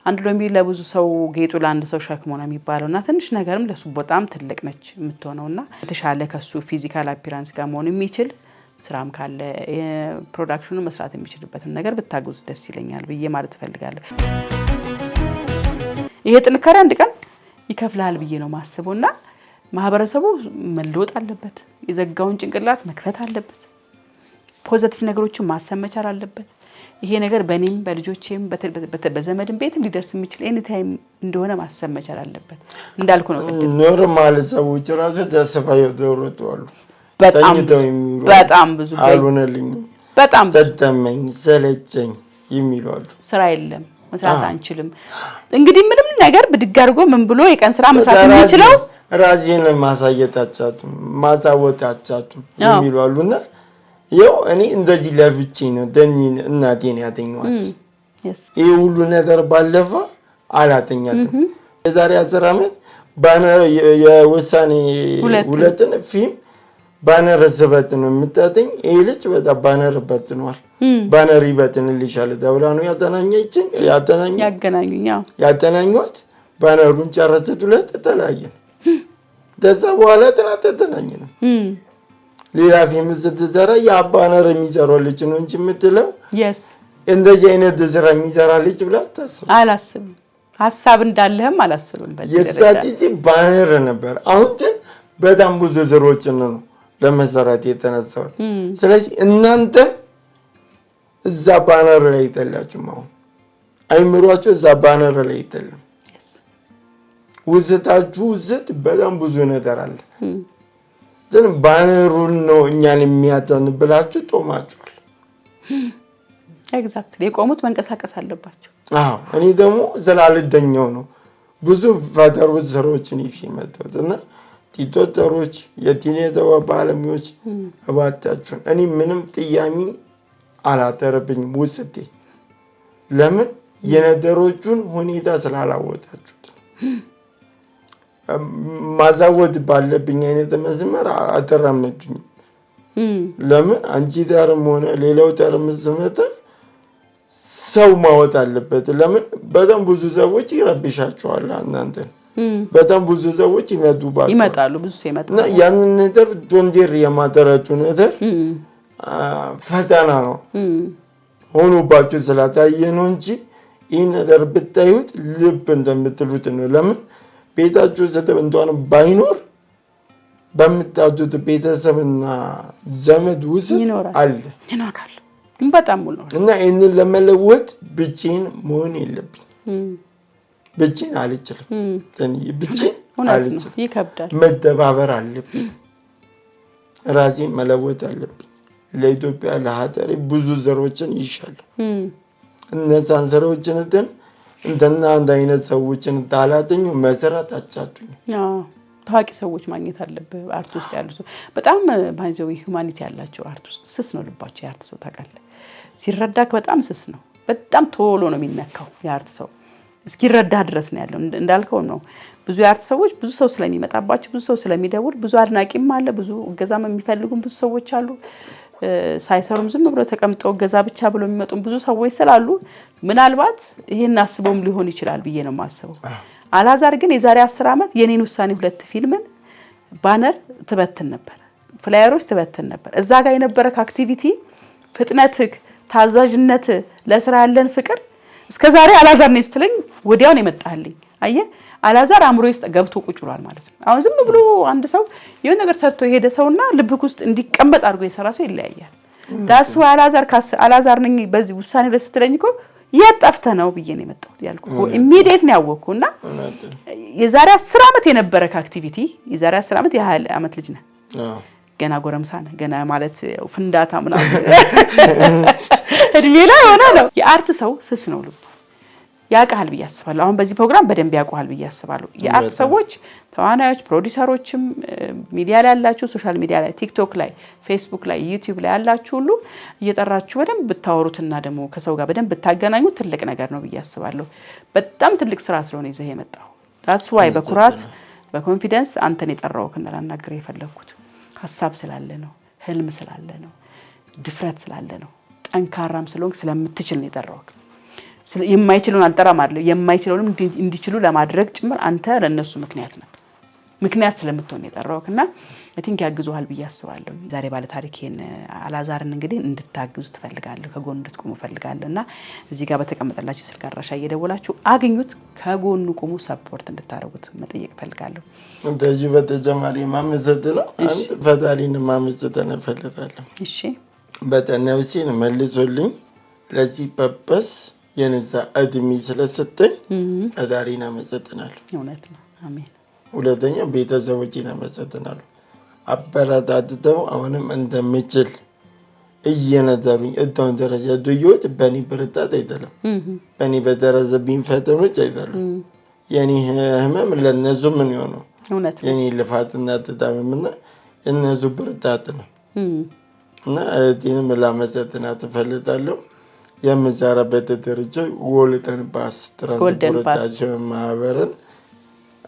አንድ ሎሚ ለብዙ ሰው ጌጡ ለአንድ ሰው ሸክሞ ነው የሚባለውና ትንሽ ነገርም ለሱ በጣም ትልቅ ነች የምትሆነውና የተሻለ ከሱ ፊዚካል አፒራንስ ጋር መሆን የሚችል ስራም ካለ ፕሮዳክሽኑ መስራት የሚችልበትን ነገር ብታገዙት ደስ ይለኛል ብዬ ማለት እፈልጋለሁ። ይሄ ጥንካሬ አንድ ቀን ይከፍላል ብዬ ነው ማስበውና ማህበረሰቡ መለወጥ አለበት። የዘጋውን ጭንቅላት መክፈት አለበት። ፖዚቲቭ ነገሮችን ማሰብ መቻል አለበት። ይሄ ነገር በእኔም በልጆቼም በዘመድም ቤትም ሊደርስ የሚችል ኤኒ ታይም እንደሆነ ማሰብ መቻል አለበት። እንዳልኩ ነው ቅድም ኖርማል ሰዎች ራሱ ተስፋ ያደረቷሉ። በጣም ብዙ አልሆነልኝም፣ በጣም ተደመኝ፣ ሰለቸኝ የሚሏሉ። ስራ የለም፣ መስራት አንችልም። እንግዲህ ምንም ነገር ብድግ አድርጎ ምን ብሎ የቀን ስራ መስራት የሚችለው ራሴን ማሳየታቻቱም ማሳወታቻቱም የሚሏሉና ያው እኔ እንደዚህ ለብቼ ነው ደኒን እናቴን ያተኛዋት። ይሄ ሁሉ ነገር ባለፈ አላተኛትም። የዛሬ 10 ዓመት ባነር የወሳኔ ሁለትን ፊልም ባነር ስበት ነው የምታተኝ። ይሄ ልጅ በጣም ባነር በትኗል። ባነር ይበትንልሻል ተብላ ነው ያገናኙት። ባነሩን ጨረሰት፣ ሁለት ተለያየን። ከዛ በኋላ ተገናኘን። ሌላ ፊልም ስትሰራ የአባነር የሚሰራው ልጅ ነው እንጂ የምትለው እንደዚህ አይነት ስራ የሚሰራ ልጅ ብላ አላስብም። ሀሳብ እንዳለህም አላስብም። የዛት ጊዜ ባነር ነበር። አሁን ግን በጣም ብዙ ስራዎችን ነው ለመሰራት የተነሳው። ስለዚህ እናንተም እዛ ባነር ላይ ይተላችሁም። አሁን አይምሯችሁ እዛ ባነር ላይ ይተላል። ውስጣችሁ ውስጥ በጣም ብዙ ነገር አለ። ግን ባነሩን ነው እኛን የሚያተን ብላችሁ ጦማችኋል። ኤግዛክትሊ የቆሙት መንቀሳቀስ አለባቸው። እኔ ደግሞ ስላልደኛው ነው ብዙ ፈጠሮች ስራዎችን ይዤ መጣሁት እና ቲቶተሮች የቲኔተዋ ባለሙያዎች እባካችሁን እኔ ምንም ጥያሜ አላተረብኝም ውስጤ። ለምን የነገሮቹን ሁኔታ ስላላወጣችሁት ማዛወድ ባለብኝ አይነት መስመር አተራመዱኝ። ለምን አንቺ ተርም ሆነ ሌላው ተርም ስመጣ ሰው ማወጥ አለበት። ለምን በጣም ብዙ ሰዎች ይረብሻቸዋል እናንተን። በጣም ብዙ ሰዎች ይመጣሉ ብዙ ሰው ይመጣሉ እና ያንን ነገር ዶንዴር የማተረቱ ነገር ፈተና ነው ሆኖባችሁ ስላታየ ነው እንጂ ይህ ነገር ብታዩት ልብ እንደምትሉት ነው። ለምን ቤታችሁ ስድብ እንኳን ባይኖር በምታጡት ቤተሰብና ዘመድ ውስጥ አለ ይኖራል በጣም ሙሉ እና ይህንን ለመለወጥ ብቻዬን መሆን የለብኝ። ብቻዬን አልችልም። ብቻዬን አልችልም። ይከብዳል። መተባበር አለብኝ። ራሴን መለወጥ አለብኝ። ለኢትዮጵያ ለሀገሬ ብዙ ዘሮችን ይሻሉ። እነዛን ዘሮችን እንትና አንድ አይነት ሰዎችን ታላጥኙ መሰረት አቻጡኝ። ታዋቂ ሰዎች ማግኘት አለበት። አርት ውስጥ ያሉ ሰው በጣም ባይዘው ሂዩማኒቲ ያላቸው አርት ውስጥ ስስ ነው ልባቸው። የአርት ሰው ታውቃለህ፣ ሲረዳክ በጣም ስስ ነው። በጣም ቶሎ ነው የሚነካው የአርት ሰው እስኪረዳ ድረስ ነው ያለው። እንዳልከው ነው ብዙ የአርት ሰዎች ብዙ ሰው ስለሚመጣባቸው ብዙ ሰው ስለሚደውል ብዙ አድናቂም አለ፣ ብዙ እገዛም የሚፈልጉም ብዙ ሰዎች አሉ። ሳይሰሩም ዝም ብሎ ተቀምጠው እገዛ ብቻ ብሎ የሚመጡም ብዙ ሰዎች ስላሉ ምናልባት ይሄን አስበውም ሊሆን ይችላል ብዬ ነው የማስበው። አላዛር ግን የዛሬ 10 ዓመት የኔን ውሳኔ 2 ፊልምን ባነር ትበትን ነበር፣ ፍላየሮች ትበትን ነበር። እዛ ጋር የነበረ አክቲቪቲ ፍጥነትህ፣ ታዛዥነት፣ ለስራ ያለን ፍቅር እስከዛሬ አላዛር ነኝ ስትለኝ ወዲያው ነው የመጣልኝ። አየ አላዛር አእምሮዬ ውስጥ ገብቶ ቁጭ ብሏል ማለት ነው። አሁን ዝም ብሎ አንድ ሰው የሆነ ነገር ሰርቶ የሄደ ሰውና ልብክ ውስጥ እንዲቀመጥ አድርጎ የሰራ ሰው ይለያያል። ዳስ አላዛር ነኝ በዚህ ውሳኔ ላይ ስትለኝ እኮ የጠፍተህ ነው ብዬ ነው የመጣሁት ያልኩት። ኢሚዲየት ነው ያወቅኩና የዛሬ 10 ዓመት የነበረ አክቲቪቲ የዛሬ 10 ዓመት የ20 ዓመት ልጅ ነህ ገና ጎረምሳ ነህ ገና ማለት ፍንዳታ ምናምን እድሜ ላይ ሆነ ነው። የአርት ሰው ስስ ነው ልቡ ያውቃል ብዬ አስባለሁ። አሁን በዚህ ፕሮግራም በደንብ ያውቃል ብዬ አስባለሁ። የአርት ሰዎች ተዋናዮች፣ ፕሮዲዩሰሮችም ሚዲያ ላይ ያላችሁ ሶሻል ሚዲያ ላይ ቲክቶክ ላይ ፌስቡክ ላይ ዩቲዩብ ላይ ያላችሁ ሁሉ እየጠራችሁ በደንብ ብታወሩትና ደግሞ ከሰው ጋር በደንብ ብታገናኙ ትልቅ ነገር ነው ብዬ አስባለሁ። በጣም ትልቅ ስራ ስለሆነ ይዘህ የመጣው ታስ ዋይ በኩራት በኮንፊደንስ አንተን የጠራው ከነላ እናገር የፈለኩት ሐሳብ ስላለ ነው፣ ህልም ስላለ ነው፣ ድፍረት ስላለ ነው፣ ጠንካራም ስለሆንክ ስለምትችል ነው የጠራው። የማይችሉን አልጠራም አይደል? የማይችሉንም እንዲችሉ ለማድረግ ጭምር አንተ ለነሱ ምክንያት ስለምትሆን የጠራውና አይ ቲንክ ያግዙሃል ብዬ አስባለሁ። ዛሬ ባለ ታሪክን አላዛርን እንግዲህ እንድታግዙ ትፈልጋለሁ፣ ከጎኑ እንድትቆሙ ፈልጋለሁና እዚህ ጋር በተቀመጠላችሁ ስልክ አድራሻ እየደወላችሁ አግኙት፣ ከጎኑ ቆሙ፣ ሰፖርት እንድታረጉት መጠየቅ ፈልጋለሁ። እንደዚህ በተጨማሪ ማመሰጥ ነው አንተ ፈጣሪን ማመሰጥ ፈልጋለሁ። እሺ በተነብሲን መልሶልኝ ለዚህ ፐርፐስ የነዛ እድሜ ስለሰጠኝ ፈጣሪን አመሰግናለሁ። እውነት ነው። አሜን። ሁለተኛ ቤተሰቦቼን አመሰግናለሁ። አበረታትተው አሁንም እንደምችል እየነገሩኝ እታውን ደረጃ ዶዮት በእኔ ብርታት አይደለም፣ በእኔ በደረሰብኝ ፈተኖች አይደለም። የኔ ህመም ለነሱ ምን ይሆነው የኔ ልፋትና ትታመምና የነሱ ብርታት ነው እና እህቴንም ላመሰግናት እፈልጋለሁ። የምሰራበት ድርጅት ጎልደን ባስ ትራንስፖርቴሽን ማህበርን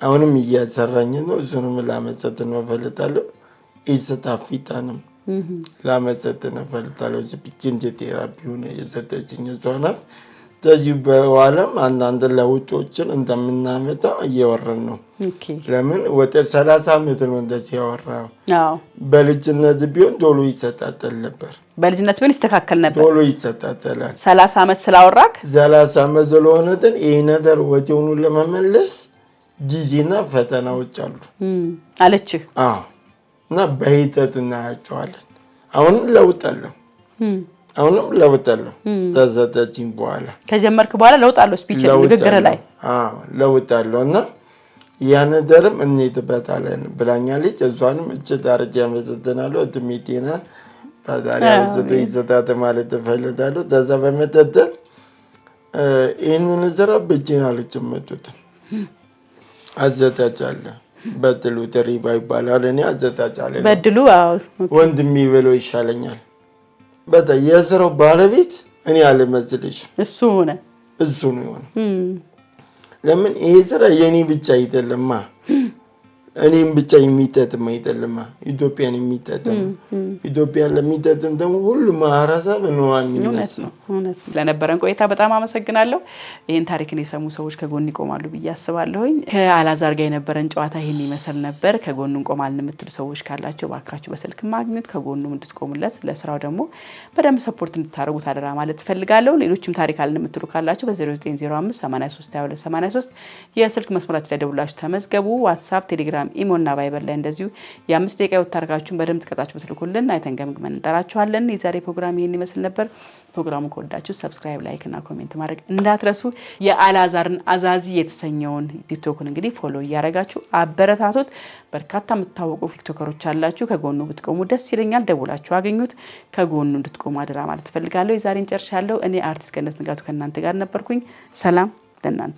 አሁንም እያሰራኝ ነው። እሱንም ላመሰግን እፈልጋለሁ። ኢስታፊታንም ላመሰግን እፈልጋለሁ። ስፒኪንግ ቴራፒውን የሰጠችኝ እሷ ናት። ከዚህ በኋላም አንዳንድ ለውጦችን እንደምናመጣ እየወረን ነው። ለምን ወደ 30 ዓመት ነው እንደዚህ ያወራው። በልጅነት ቢሆን ቶሎ ይሰጣጠል ነበር። በልጅነት ቢሆን ይስተካከል ነበር። ቶሎ ይሰጣጠላል። 30 ዓመት ስላወራክ 30 ዓመት ስለሆነ ይሄ ነገር ወዲያውኑ ለመመለስ ጊዜና ፈተናዎች አሉ አለች። እና በሂደት እናያቸዋለን። አሁንም ለውጥ አለው። አሁንም ለውጥ አለው። ተዘተችኝ በኋላ ከጀመርክ በኋላ ለውጥ አለው። ስፒች ንግግር ላይ ለውጥ አለው እና ያን ነገርም እንሄድበታለን ብላኛለች። እሷንም እጅግ አድርጌ አመሰግናለሁ። እድሜቴና ፈጣሪ አብዝቶ ይስጣት ማለት እፈልጋለሁ። ከዛ በመቀጠል ይህንን ስራ ብቻዬን አልጀመርኩትም። አዘጋጅ አለ በድሉ ድሪባ ይባላል። እኔ አዘጋጅ አለ በድሉ ወንድሜ ብለው ይሻለኛል። በጣም የስራው ባለቤት እኔ አልመስልሽም። እሱ ነው የሆነ። ለምን ይሄ ስራ የኔ ብቻ አይደለማ፣ እኔም ብቻ የሚጠቅም አይደለማ፣ ኢትዮጵያን የሚጠቅም ኢትዮጵያን ለሚጠቅም ደግሞ ሁሉ ማህበረሰብ ነው የሚነሳው። ለነበረን ቆይታ በጣም አመሰግናለሁ። ይሄን ታሪክን የሰሙ ሰዎች ከጎን ይቆማሉ ብዬ አስባለሁኝ። ከአላዛር ጋር የነበረን ጨዋታ ይሄን ይመስል ነበር። ከጎኑ እንቆማለን የምትሉ ሰዎች ካላችሁ ባካችሁ በስልክ ማግኘት ከጎኑ እንድትቆሙለት፣ ለስራው ደግሞ በደንብ ሰፖርት እንድታረጉት አደራ ማለት ፈልጋለሁ። ሌሎችም ታሪክ አለን የምትሉ ካላችሁ በ0905 83 22 83 የስልክ መስመራችን ላይ ደውላችሁ ተመዝገቡ። ዋትስአፕ፣ ቴሌግራም፣ ኢሞና ቫይበር ላይ እንደዚሁ የ5 ደቂቃ ወታረጋችሁን በደንብ ተቀጣችሁ ብትልኩልን አይተን ገምግመን እንጠራችኋለን። የዛሬ ፕሮግራም ይሄን ይመስል ነበር። ፕሮግራሙ ከወዳችሁ ሰብስክራይብ፣ ላይክ እና ኮሜንት ማድረግ እንዳትረሱ። የአላዛርን አዛዚ የተሰኘውን ቲክቶክን እንግዲህ ፎሎ እያደረጋችሁ አበረታቱት። በርካታ የምታወቁ ቲክቶከሮች አላችሁ። ከጎኑ ብትቆሙ ደስ ይለኛል። ደውላችሁ አገኙት። ከጎኑ እንድትቆሙ አደራ ማለት ፈልጋለሁ። የዛሬን ጨርሻለሁ። እኔ አርቲስት ገነት ንጋቱ ከእናንተ ጋር ነበርኩኝ። ሰላም ለእናንተ።